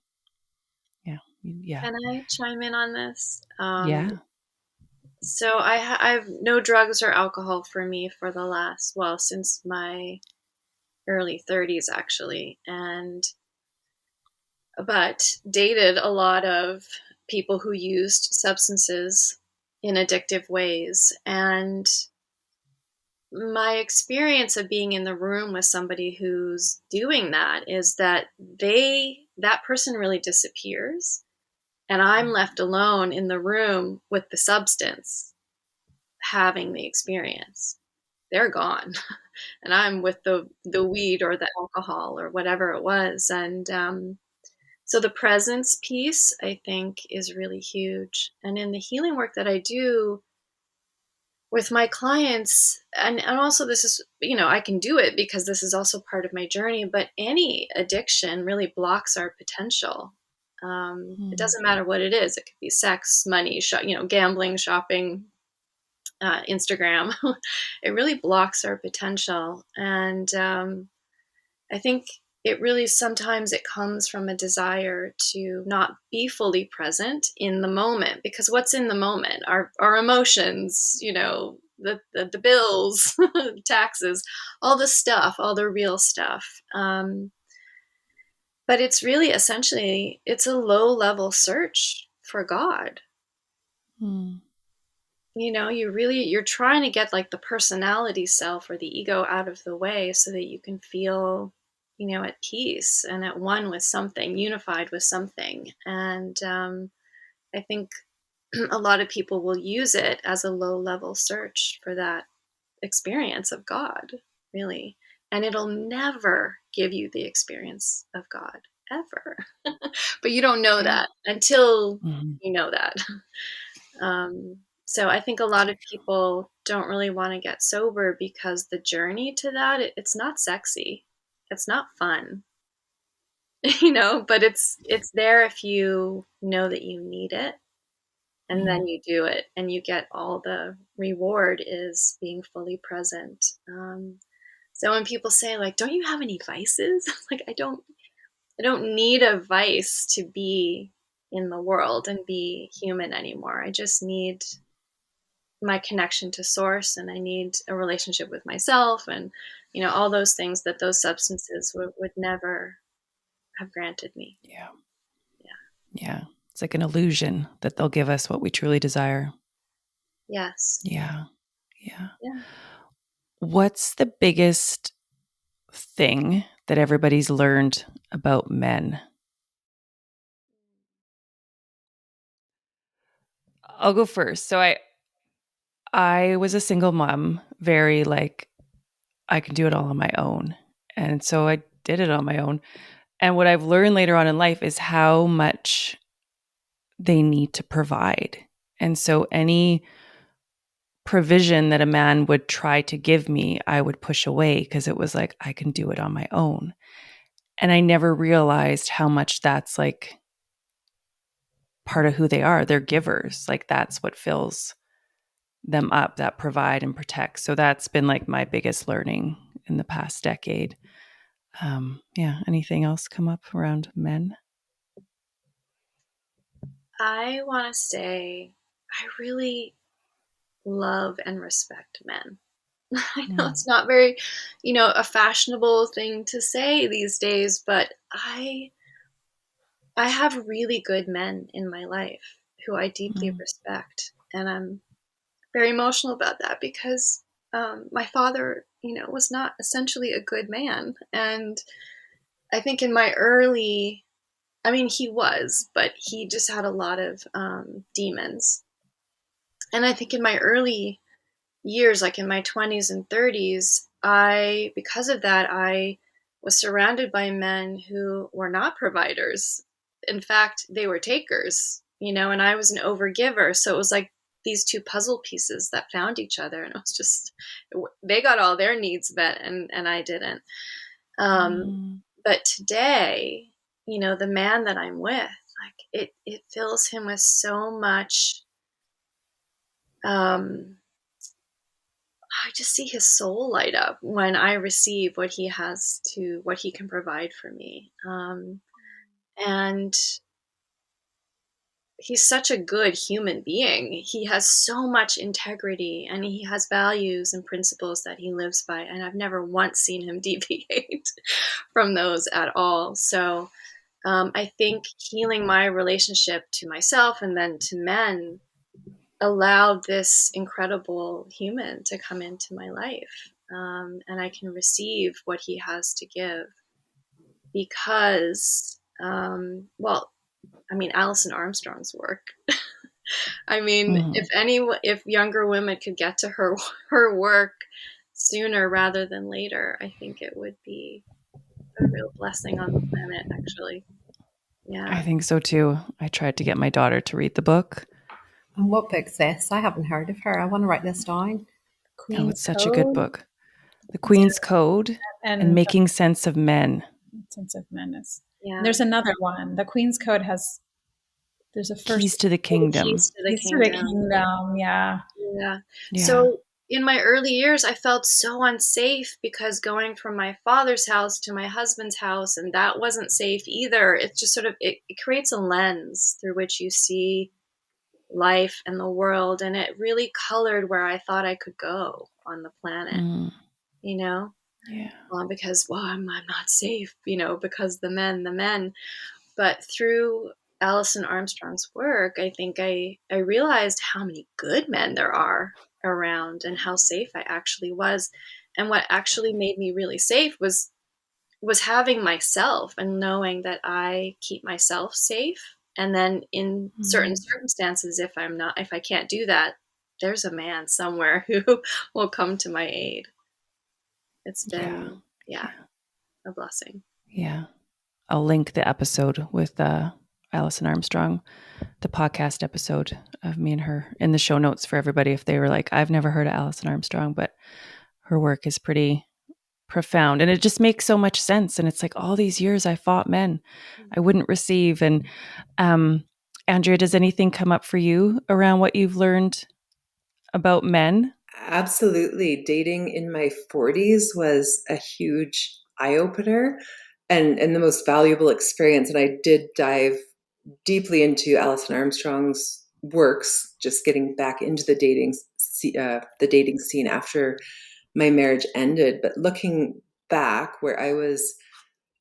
yeah. Can I chime in on this? Yeah. So I've no drugs or alcohol for me for the last, well, since my early 30s actually, but dated a lot of people who used substances in addictive ways. And my experience of being in the room with somebody who's doing that is that that person really disappears, and I'm left alone in the room with the substance having the experience. They're gone. And I'm with the weed or the alcohol or whatever it was. And so the presence piece, I think, is really huge. And in the healing work that I do with my clients, and also this is, I can do it because this is also part of my journey, but any addiction really blocks our potential. It doesn't matter what it is. It could be sex, money, gambling, shopping, Instagram. It really blocks our potential. And I think it really sometimes it comes from a desire to not be fully present in the moment, because what's in the moment? Our emotions, the bills, taxes, all the stuff, all the real stuff. But it's really essentially, it's a low level search for God. You're trying to get like the personality self or the ego out of the way so that you can feel, at peace and at one with something, unified with something. And I think a lot of people will use it as a low level search for that experience of God, really. And it'll never give you the experience of God, ever. But you don't know that until you know that. So I think a lot of people don't really want to get sober because the journey to that, it's not sexy. It's not fun, but it's there if you know that you need it, and then you do it and you get all the reward is being fully present. So when people say like, don't you have any vices? Like, I don't need a vice to be in the world and be human anymore. I just need my connection to source, and I need a relationship with myself, and all those things that those substances would never have granted me. Yeah. It's like an illusion that they'll give us what we truly desire. Yes. Yeah. What's the biggest thing that everybody's learned about men? I'll go first. So I was a single mom, very like, I can do it all on my own. And so I did it on my own. And what I've learned later on in life is how much they need to provide. And so any provision that a man would try to give me, I would push away because it was like, I can do it on my own. And I never realized how much that's like part of who they are. They're givers. Like that's what fills them up, that provide and protect. So that's been like my biggest learning in the past decade. Yeah. Anything else come up around men? I want to say I really love and respect men. I know it's not very, a fashionable thing to say these days, but I have really good men in my life who I deeply respect, and I'm very emotional about that because my father, was not essentially a good man, and I think in my early, I mean, he was, but he just had a lot of demons, and I think in my early years, like in my 20s and 30s, because of that, I was surrounded by men who were not providers. In fact, they were takers, and I was an overgiver. So it was like these two puzzle pieces that found each other. And it was just, they got all their needs met and I didn't. But today, the man that I'm with, like it fills him with so much, I just see his soul light up when I receive what he can provide for me. And he's such a good human being. He has so much integrity and he has values and principles that he lives by. And I've never once seen him deviate from those at all. So I think healing my relationship to myself and then to men allowed this incredible human to come into my life. And I can receive what he has to give because, Alison Armstrong's work. I mean, if younger women could get to her work sooner rather than later, I think it would be a real blessing on the planet, actually. Yeah. I think so too. I tried to get my daughter to read the book. And what book's this? I haven't heard of her. I want to write this down. It's such a good book. The Queen's Code and Making Sense of Men. Sense of Men is. Yeah. There's another one. The Queen's Code has. There's a first. Keys to the Kingdom. Keys to the Kingdom. Yeah. So in my early years, I felt so unsafe because going from my father's house to my husband's house, and that wasn't safe either. It's just sort of, it creates a lens through which you see life and the world. And it really colored where I thought I could go on the planet, because, I'm not safe, because the men. But through Alison Armstrong's work, I think I realized how many good men there are around and how safe I actually was. And what actually made me really safe was having myself and knowing that I keep myself safe. And then in certain circumstances, if I can't do that, there's a man somewhere who will come to my aid. It's been, a blessing. Yeah. I'll link the episode with Alison Armstrong, the podcast episode of me and her in the show notes for everybody if they were like, I've never heard of Alison Armstrong, but her work is pretty profound and it just makes so much sense. And it's like all these years I fought men I wouldn't receive. And Andrea, does anything come up for you around what you've learned about men? Absolutely. Dating in my 40s was a huge eye-opener and the most valuable experience. And I did dive deeply into Alison Armstrong's works, just getting back into the dating scene after my marriage ended. But looking back, where I was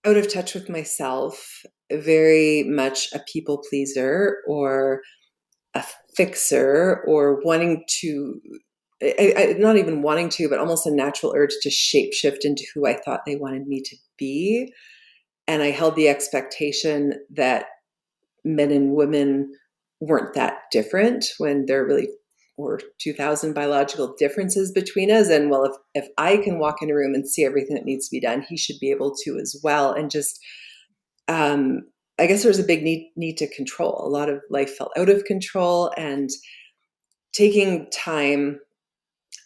out of touch with myself, very much a people pleaser or a fixer, or wanting to, not even wanting to, but almost a natural urge to shapeshift into who I thought they wanted me to be. And I held the expectation that men and women weren't that different when there really were 2,000 biological differences between us. And well, if I can walk in a room and see everything that needs to be done, he should be able to as well. And just, I guess there was a big need to control. A lot of life felt out of control, and taking time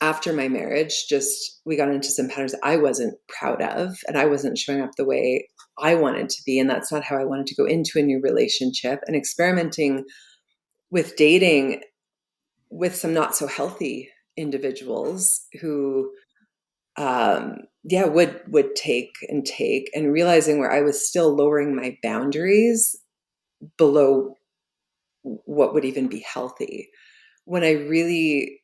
after my marriage, just we got into some patterns I wasn't proud of, and I wasn't showing up the way I wanted to be. And that's not how I wanted to go into a new relationship, and experimenting with dating with some not so healthy individuals who would take and realizing where I was still lowering my boundaries below what would even be healthy. When I really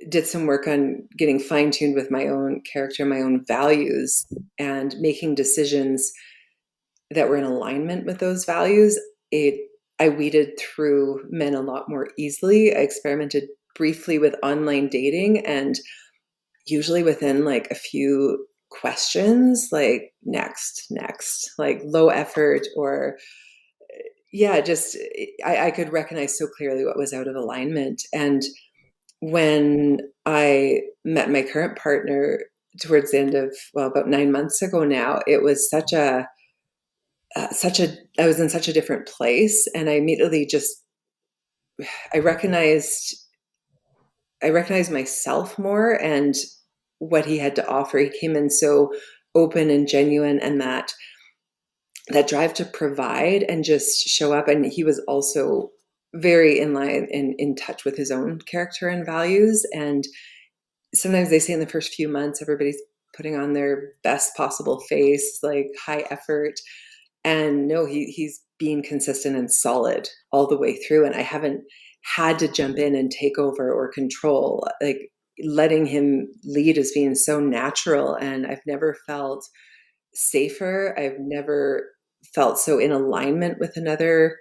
did some work on getting fine-tuned with my own character, my own values, and making decisions that were in alignment with those values, I weeded through men a lot more easily. I experimented briefly with online dating, and usually within like a few questions, like next, like low effort, or just I could recognize so clearly what was out of alignment. And when I met my current partner towards the end of, well, about 9 months ago now, it was I was in such a different place. And I immediately I recognized, I recognized myself more and what he had to offer. He came in so open and genuine, and that drive to provide and just show up. And he was also very in line and in touch with his own character and values. And sometimes they say in the first few months, everybody's putting on their best possible face, like high effort. And no, he's being consistent and solid all the way through. And I haven't had to jump in and take over or control. Like letting him lead is being so natural. And I've never felt safer. I've never felt so in alignment with another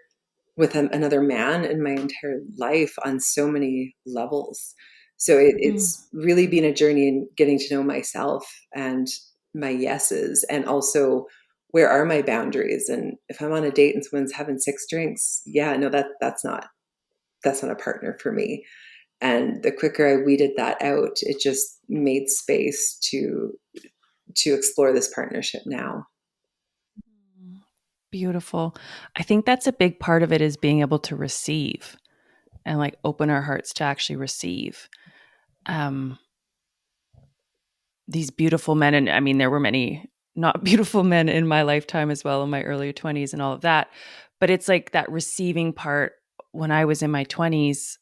man in my entire life on so many levels. So it's really been a journey in getting to know myself and my yeses, and also where are my boundaries. And if I'm on a date and someone's having 6 drinks, no, that's not a partner for me. And the quicker I weeded that out, it just made space to explore this partnership now. Beautiful. I think that's a big part of it, is being able to receive and like open our hearts to actually receive these beautiful men. And I mean, there were many not beautiful men in my lifetime as well, in my early 20s and all of that. But it's like that receiving part. When I was in my 20s,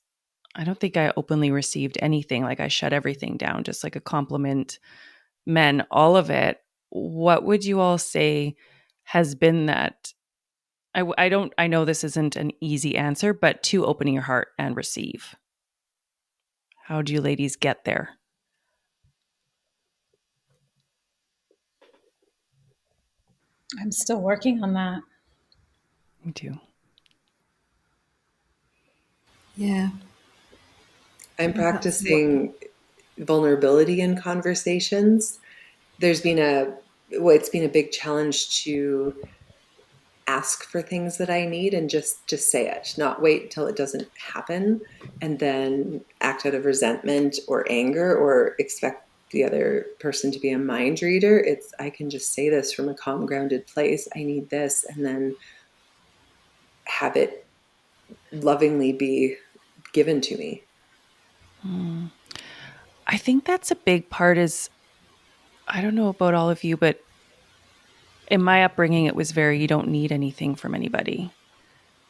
I don't think I openly received anything. Like I shut everything down, just like a compliment, men, all of it. What would you all say has been that? I know this isn't an easy answer, but to opening your heart and receive. How do you ladies get there? I'm still working on that. Me too. Yeah. I'm practicing vulnerability in conversations. It's been a big challenge to ask for things that I need and just say it, not wait until it doesn't happen and then act out of resentment or anger or expect the other person to be a mind reader. I can just say this from a calm, grounded place. I need this, and then have it lovingly be given to me. I think that's a big part. Is I don't know about all of you, but in my upbringing, it was very, you don't need anything from anybody.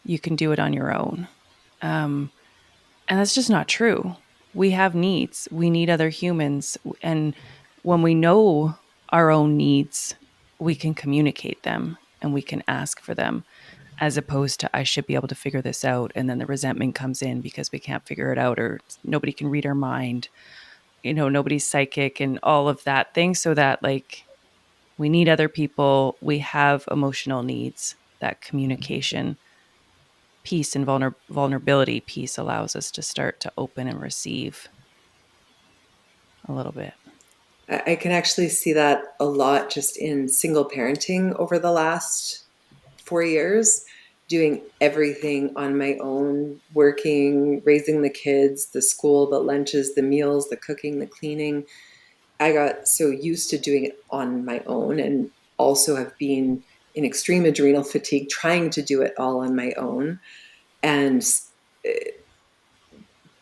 You can do it on your own. And that's just not true. We have needs. We need other humans. And when we know our own needs, we can communicate them and we can ask for them, as opposed to, I should be able to figure this out. And then the resentment comes in because we can't figure it out, or nobody can read our mind. Nobody's psychic and all of that thing. So that like, we need other people. We have emotional needs. That communication piece and vulnerability piece allows us to start to open and receive a little bit. I can actually see that a lot just in single parenting over the last 4 years, doing everything on my own, working, raising the kids, the school, the lunches, the meals, the cooking, the cleaning. I got so used to doing it on my own, and also have been in extreme adrenal fatigue trying to do it all on my own. And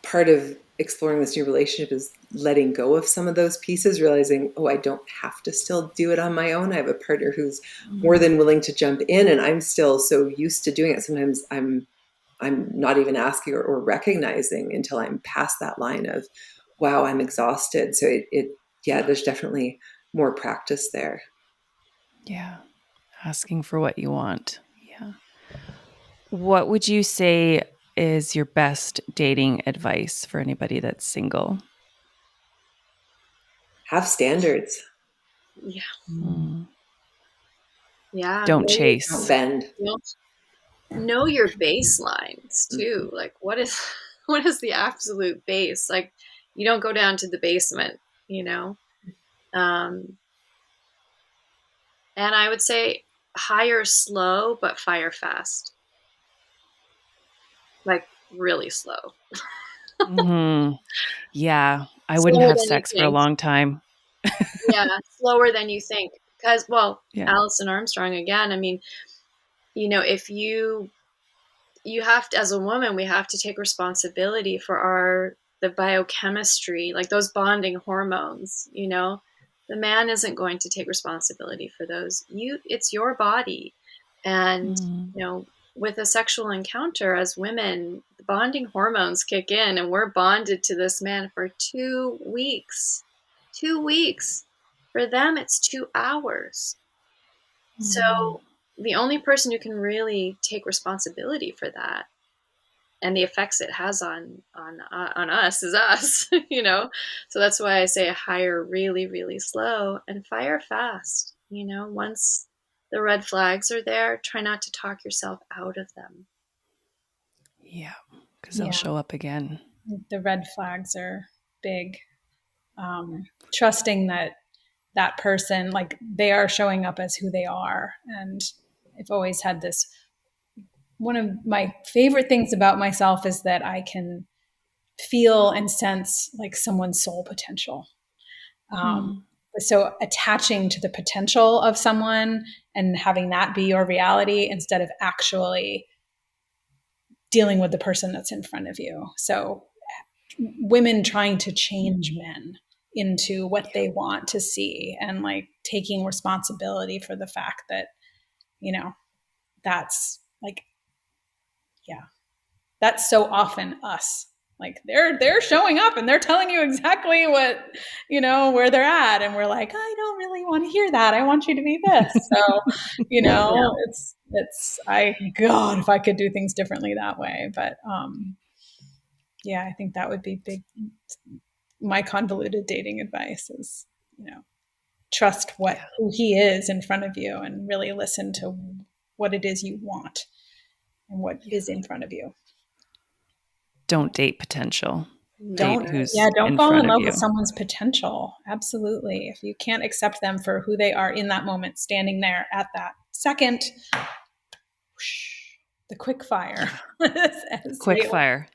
part of exploring this new relationship is letting go of some of those pieces, realizing, oh, I don't have to still do it on my own. I have a partner who's more than willing to jump in, and I'm still so used to doing it. Sometimes I'm not even asking or recognizing until I'm past that line of, wow, I'm exhausted. So yeah, there's definitely more practice there. Yeah. Asking for what you want. Yeah. What would you say is your best dating advice for anybody that's single? Have standards. Yeah. Mm. Yeah. Don't Don't chase. bend. Know your baselines too. Like what is what is the absolute base? Like you don't go down to the basement, you know? And I would say hire slow, but fire fast. Like really slow. Mm-hmm. Yeah. I wouldn't Slower have than you sex for a think. long time. Yeah, slower than you think. Because, well, Yeah. Alison Armstrong again, I mean, if you have to, as a woman, we have to take responsibility for the biochemistry, like those bonding hormones, the man isn't going to take responsibility for those. It's your body. And, Mm. with a sexual encounter as women, the bonding hormones kick in and we're bonded to this man for 2 weeks. 2 weeks. For them, it's 2 hours. So the only person who can really take responsibility for that and the effects it has on us is us, So that's why I say hire really, really slow and fire fast. Once the red flags are there, try not to talk yourself out of them. Yeah. Because they'll Yeah. show up again. The red flags are big. Trusting that person, like they are showing up as who they are. And I've always had this, one of my favorite things about myself is that I can feel and sense like someone's soul potential. So attaching to the potential of someone and having that be your reality instead of actually dealing with the person that's in front of you. So women trying to change men into what they want to see and like taking responsibility for the fact that, that's like, yeah, that's so often us. Like they're showing up and they're telling you exactly what, where they're at. And we're like, I don't really want to hear that. I want you to be this. So, God, if I could do things differently that way. But yeah, I think that would be big. My convoluted dating advice is, trust who he is in front of you and really listen to what it is you want and what is in front of you. Don't date potential. Don't Date who's don't in fall front in of love you. with someone's potential. Absolutely. If you can't accept them for who they are in that moment, standing there at that second, the quick fire. Quick fire.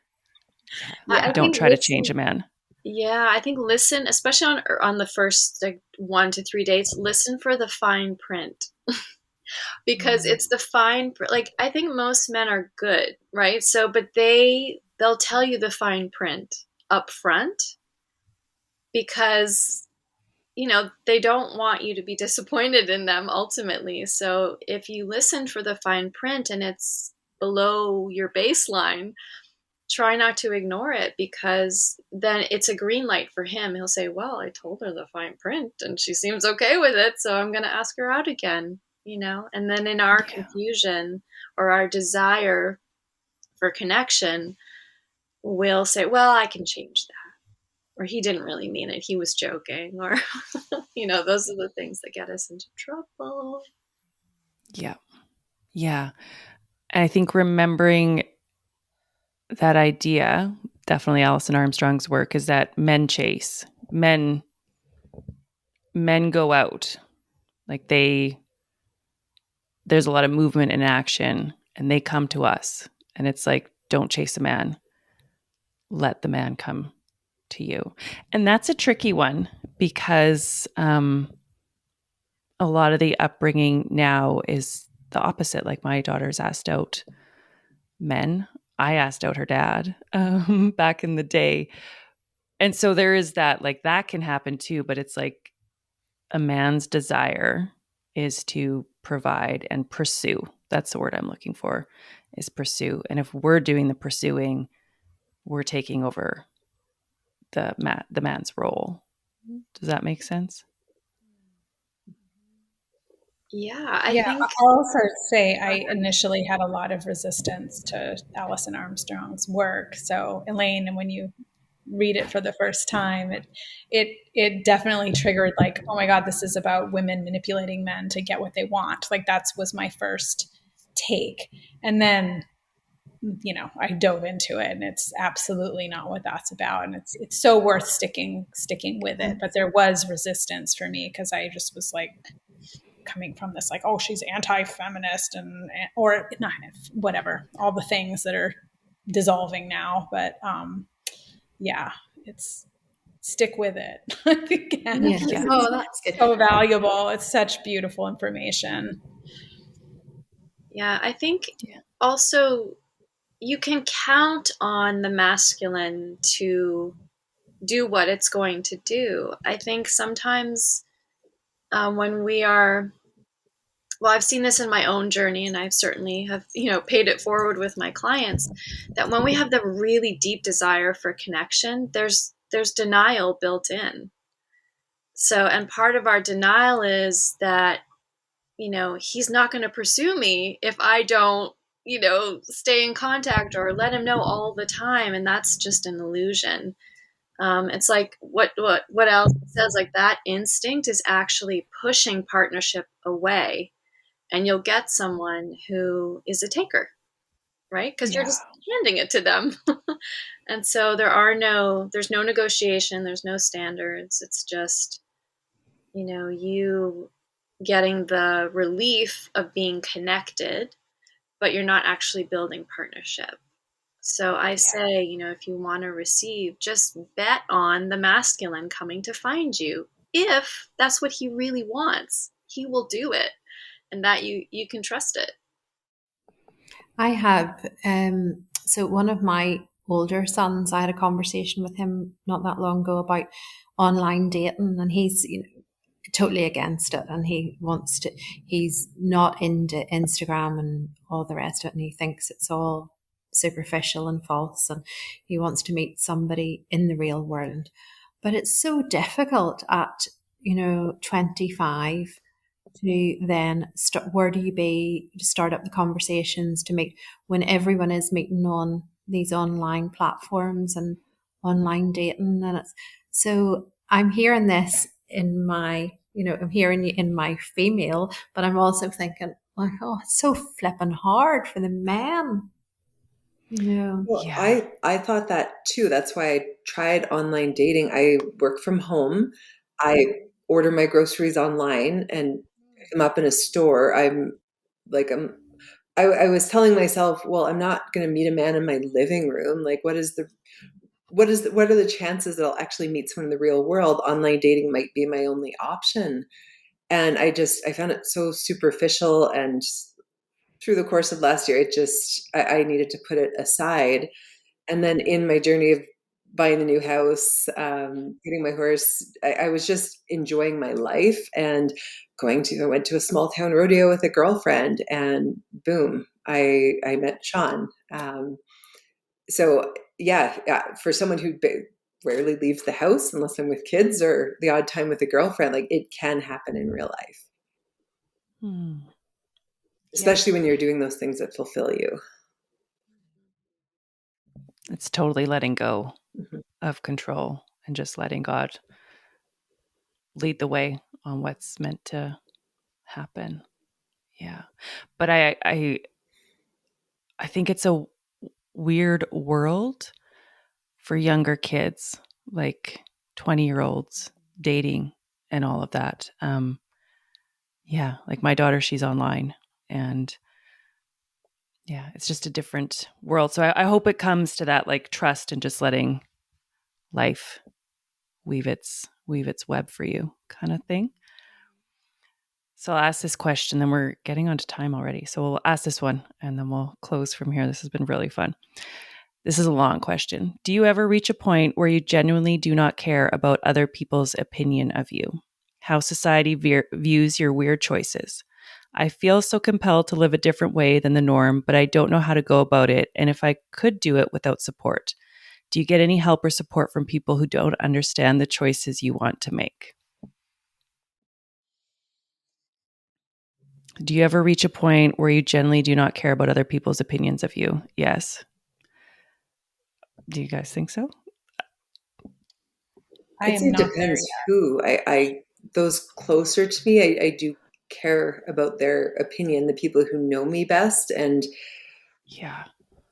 I Don't think try to change a man. Yeah, I think listen, especially on the first like 1 to 3 dates, listen for the fine print. Because it's the fine like I think most men are good, right? So but they'll tell you the fine print up front because they don't want you to be disappointed in them ultimately. So if you listen for the fine print and it's below your baseline, try not to ignore it because then it's a green light for him. He'll say, well, I told her the fine print and she seems okay with it, so I'm going to ask her out again, And then in our confusion or our desire for connection, we'll say, well, I can change that. Or he didn't really mean it. He was joking. Or, those are the things that get us into trouble. Yeah. Yeah. And I think remembering that idea, definitely Alison Armstrong's work, is that men chase. Men go out. Like there's a lot of movement and action and they come to us. And it's like, don't chase a man. Let the man come to you. And that's a tricky one because a lot of the upbringing now is the opposite. Like my daughter's asked out men. I asked out her dad back in the day. And so there is that, like, that can happen too, but it's like a man's desire is to provide and pursue. That's the word I'm looking for, is pursue. And if we're doing the pursuing, we're taking over the man's role. Does that make sense? Yeah, I Yeah, think. I'll also say I initially had a lot of resistance to Alison Armstrong's work. So Elaine, and when you read it for the first time, it definitely triggered like, oh my God, this is about women manipulating men to get what they want. Like that was my first take. And then, you know, I dove into it and it's absolutely not what that's about. And it's so worth sticking with it. But there was resistance for me because I just was like, coming from this like, oh, she's anti-feminist and or not, whatever, all the things that are dissolving now. But yeah, it's stick with it. Again, Yeah. this Yeah. is That's good. so valuable. It's such beautiful information. Yeah, I think Yeah. also you can count on the masculine to do what it's going to do. I think sometimes when we are, well, I've seen this in my own journey, and I've certainly have, paid it forward with my clients, that when we have the really deep desire for connection, there's denial built in. So, and part of our denial is that, he's not going to pursue me if I don't, stay in contact or let him know all the time. And that's just an illusion. It's like what else says, like, that instinct is actually pushing partnership away, and you'll get someone who is a taker, right? Because you're just handing it to them. And so there's no negotiation, there's no standards. It's just, you getting the relief of being connected, but you're not actually building partnership. So I say, if you want to receive, just bet on the masculine coming to find you. If that's what he really wants, he will do it, and that you can trust it. I have. So one of my older sons, I had a conversation with him not that long ago about online dating, and he's totally against it, and he's not into Instagram and all the rest of it, and he thinks it's all superficial and false, and he wants to meet somebody in the real world. But it's so difficult at 25 to then start. Where do you be to start up the conversations to meet when everyone is meeting on these online platforms and online dating? And it's so I'm hearing this in my, I'm hearing you in my female, but I'm also thinking, like, oh, it's so flipping hard for the men. Well, Yeah. I thought that too. That's why I tried online dating. I work from home. I order my groceries online and pick them up in a store. I was telling myself, well, I'm not going to meet a man in my living room. Like, what are the chances that I'll actually meet someone in the real world? Online dating might be my only option. And I found it so superficial. And through the course of last year, I needed to put it aside. And then in my journey of buying the new house, getting my horse, I was just enjoying my life and I went to a small town rodeo with a girlfriend, and boom, I met Sean. So yeah, for someone who rarely leaves the house unless I'm with kids or the odd time with a girlfriend, like, it can happen in real life, especially when you're doing those things that fulfill you. It's totally letting go Mhm. of control and just letting God lead the way on what's meant to happen. Yeah. But I think it's a weird world for younger kids, like 20-year-olds dating and all of that. Yeah, like my daughter, she's online, and yeah, it's just a different world. So I hope it comes to that, like, trust and just letting life weave its web for you, kind of thing. So I'll ask this question, then we're getting onto time already. So we'll ask this one and then we'll close from here. This has been really fun. This is a long question. Do you ever reach a point where you genuinely do not care about other people's opinion of you? How society views your weird choices? I feel so compelled to live a different way than the norm, but I don't know how to go about it, and if I could do it without support. Do you get any help or support from people who don't understand the choices you want to make? Do you ever reach a point where you generally do not care about other people's opinions of you? Yes. Do you guys think so? I I'd say am it not there depends who. I those closer to me, I do care about their opinion, the people who know me best. And Yeah.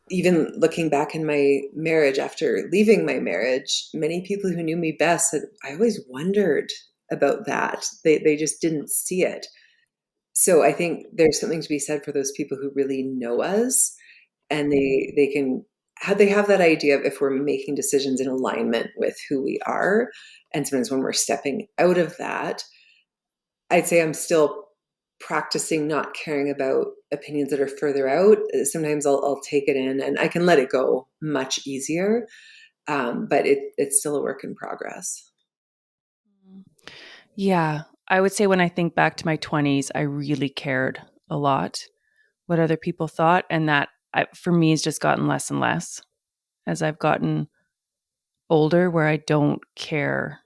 even looking back in my marriage, after leaving my marriage, many people who knew me best said, I always wondered about that. They just didn't see it. So I think there's something to be said for those people who really know us, and they can they have that idea of if we're making decisions in alignment with who we are. And sometimes when we're stepping out of that, I'd say I'm still practicing not caring about opinions that are further out. Sometimes I'll take it in and I can let it go much easier, but it's still a work in progress. Yeah. I would say when I think back to my 20s, I really cared a lot what other people thought. And that for me has just gotten less and less as I've gotten older, where I don't care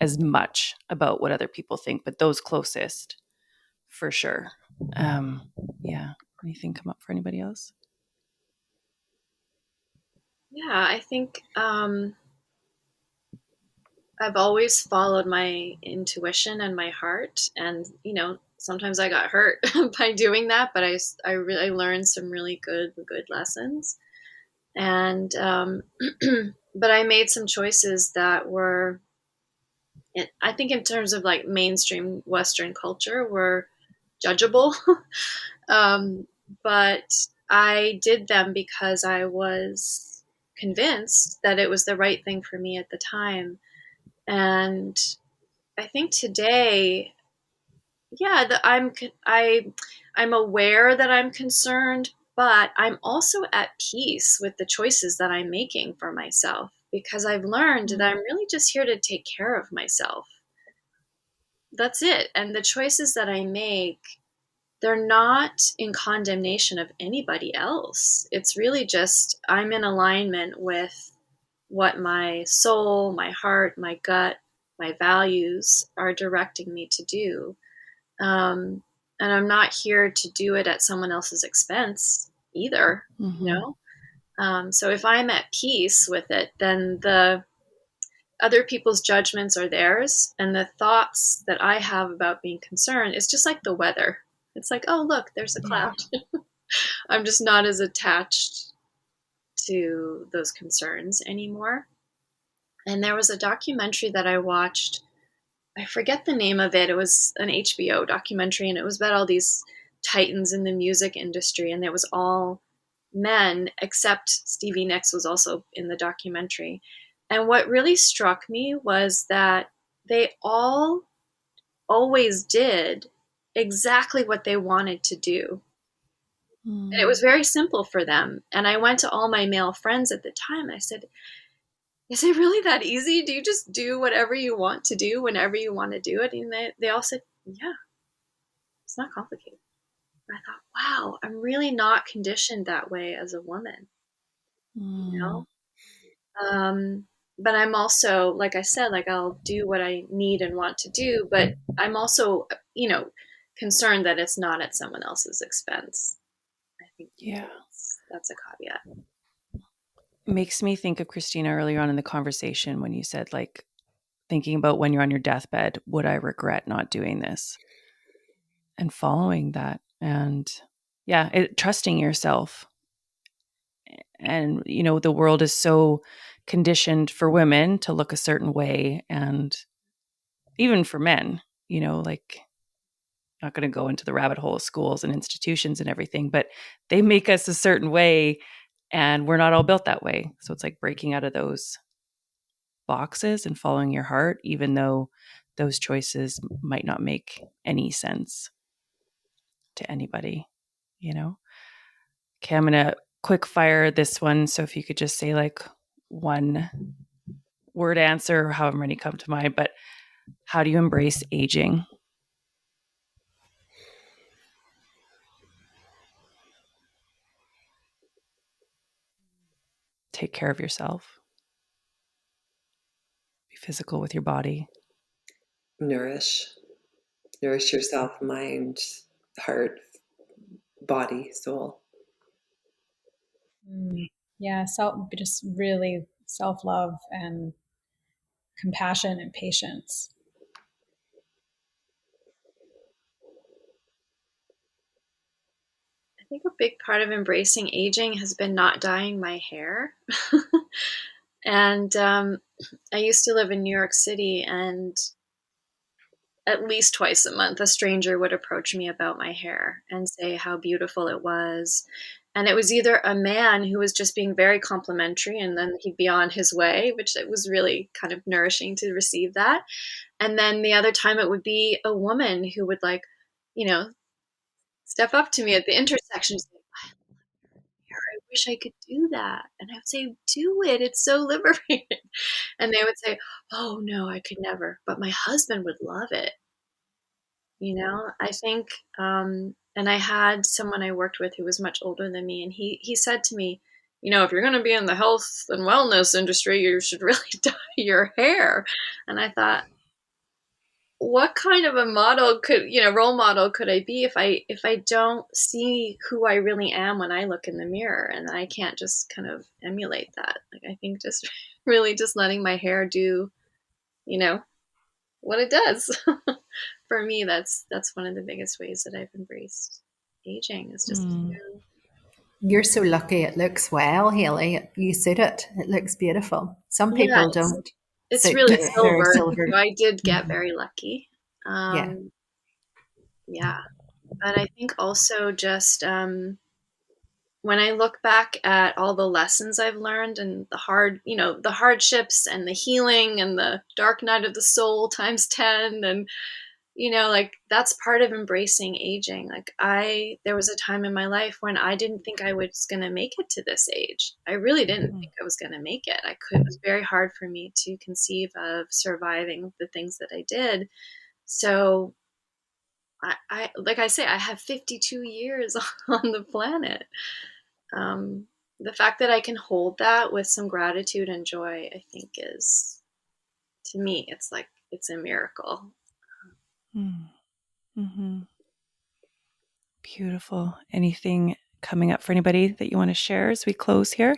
as much about what other people think, but those closest for sure. Yeah. Anything come up for anybody else? Yeah, I think I've always followed my intuition and my heart, and sometimes I got hurt by doing that, but I really learned some really good lessons, and but I made some choices that were, I think, in terms of like mainstream Western culture, were judgeable. um, but I did them because I was convinced that it was the right thing for me at the time. And I think today, yeah, I'm aware that I'm concerned, but I'm also at peace with the choices that I'm making for myself, because I've learned that I'm really just here to take care of myself. That's it. And the choices that I make, they're not in condemnation of anybody else. It's really just I'm in alignment with what my soul, my heart, my gut, my values are directing me to do. Um, and I'm not here to do it at someone else's expense either, Mm-hmm. you know? So if I'm at peace with it, then the other people's judgments are theirs. And the thoughts that I have about being concerned is just like the weather. It's like, oh, look, there's a cloud. Yeah. I'm just not as attached to those concerns anymore. And there was a documentary that I watched. I forget the name of it. It was an HBO documentary, and it was about all these titans in the music industry, and it was all men, except Stevie Nicks was also in the documentary. And what really struck me was that they all always did exactly what they wanted to do. And it was very simple for them. And I went to all my male friends at the time. I said, is it really that easy? Do you just do whatever you want to do whenever you want to do it? And they all said, yeah, it's not complicated. And I thought, wow, I'm really not conditioned that way as a woman, you know? But I'm also, like I said, like I'll do what I need and want to do, but I'm also, concerned that it's not at someone else's expense. I think Yeah. that's a caveat. Makes me think of Christina earlier on in the conversation when you said, like, thinking about when you're on your deathbed, would I regret not doing this? And following that. And yeah, trusting yourself. And, the world is so conditioned for women to look a certain way. And even for men, like, not going to go into the rabbit hole of schools and institutions and everything, but they make us a certain way and we're not all built that way. So it's like breaking out of those boxes and following your heart, even though those choices might not make any sense to anybody, Okay, I'm going to quick fire this one. So if you could just say like one word answer, or however many come to mind, but how do you embrace aging? Take care of yourself. Be physical with your body. Nourish yourself, mind, heart, body, soul. Yeah, just really self-love and compassion and patience. I think a big part of embracing aging has been not dyeing my hair. And I used to live in New York City, and at least twice a month, a stranger would approach me about my hair and say how beautiful it was. And it was either a man who was just being very complimentary, and then he'd be on his way, which it was really kind of nourishing to receive that. And then the other time it would be a woman who would, like, you know, step up to me at the intersection and say, I wish I could do that. And I would say, do it. It's so liberating. And they would say, oh, no, I could never. But my husband would love it. I think, and I had someone I worked with who was much older than me. And he said to me, if you're going to be in the health and wellness industry, you should really dye your hair. And I thought, what kind of a role model could I be if I don't see who I really am when I look in the mirror, and I can't just kind of emulate that. Like, I think just really just letting my hair do, what it does. For me, that's one of the biggest ways that I've embraced aging, is just You're so lucky it looks well, Haley. You suit it. It looks beautiful. Some people don't. It's really silver. silver. So I did get very lucky. Yeah. But I think also just when I look back at all the lessons I've learned, and the hardships and the healing and the dark night of the soul times 10, and like, that's part of embracing aging. Like, there was a time in my life when I didn't think I was going to make it to this age. I really didn't think I was going to make it. It was very hard for me to conceive of surviving the things that I did. So like I say, I have 52 years on the planet. The fact that I can hold that with some gratitude and joy, I think, is, to me, it's a miracle. Mm-hmm. Beautiful. Anything coming up for anybody that you want to share as we close here?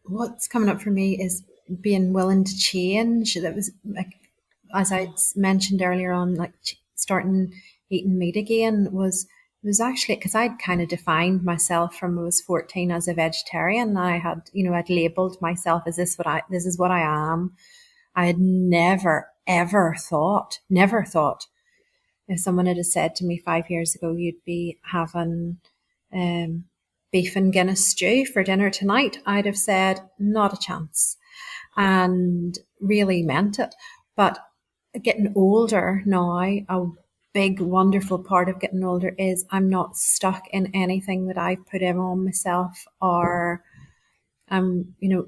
What's coming up for me is being willing to change. That was, like, as I mentioned earlier on, like starting eating meat again was actually because I'd kind of defined myself from I was 14 as a vegetarian. I had, I'd labeled myself as this is what I am. I had never thought if someone had said to me 5 years ago, you'd be having beef and Guinness stew for dinner tonight, I'd have said, not a chance, and really meant it. But getting older now, a big, wonderful part of getting older is I'm not stuck in anything that I've put in on myself, or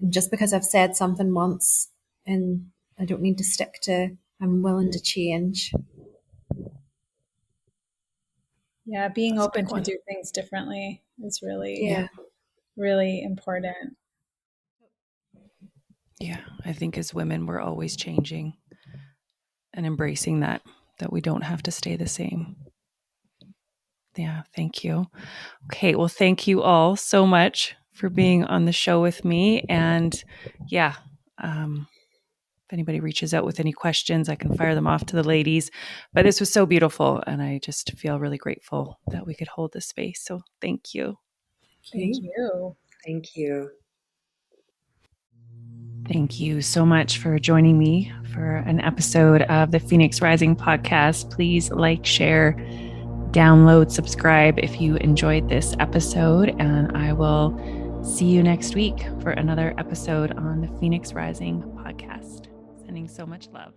just because I've said something once, and I don't need to stick to. I'm willing to change. Yeah, being open to do things differently is really, really important. Yeah, I think as women, we're always changing and embracing that we don't have to stay the same. Yeah, thank you. Okay, well, thank you all so much for being on the show with me. And if anybody reaches out with any questions, I can fire them off to the ladies. But this was so beautiful, and I just feel really grateful that we could hold this space. So thank you. Thank you. Thank you. Thank you so much for joining me for an episode of the Phoenix Rising podcast. Please like, share, download, subscribe if you enjoyed this episode, and I will see you next week for another episode on the Phoenix Rising podcast. Sending so much love.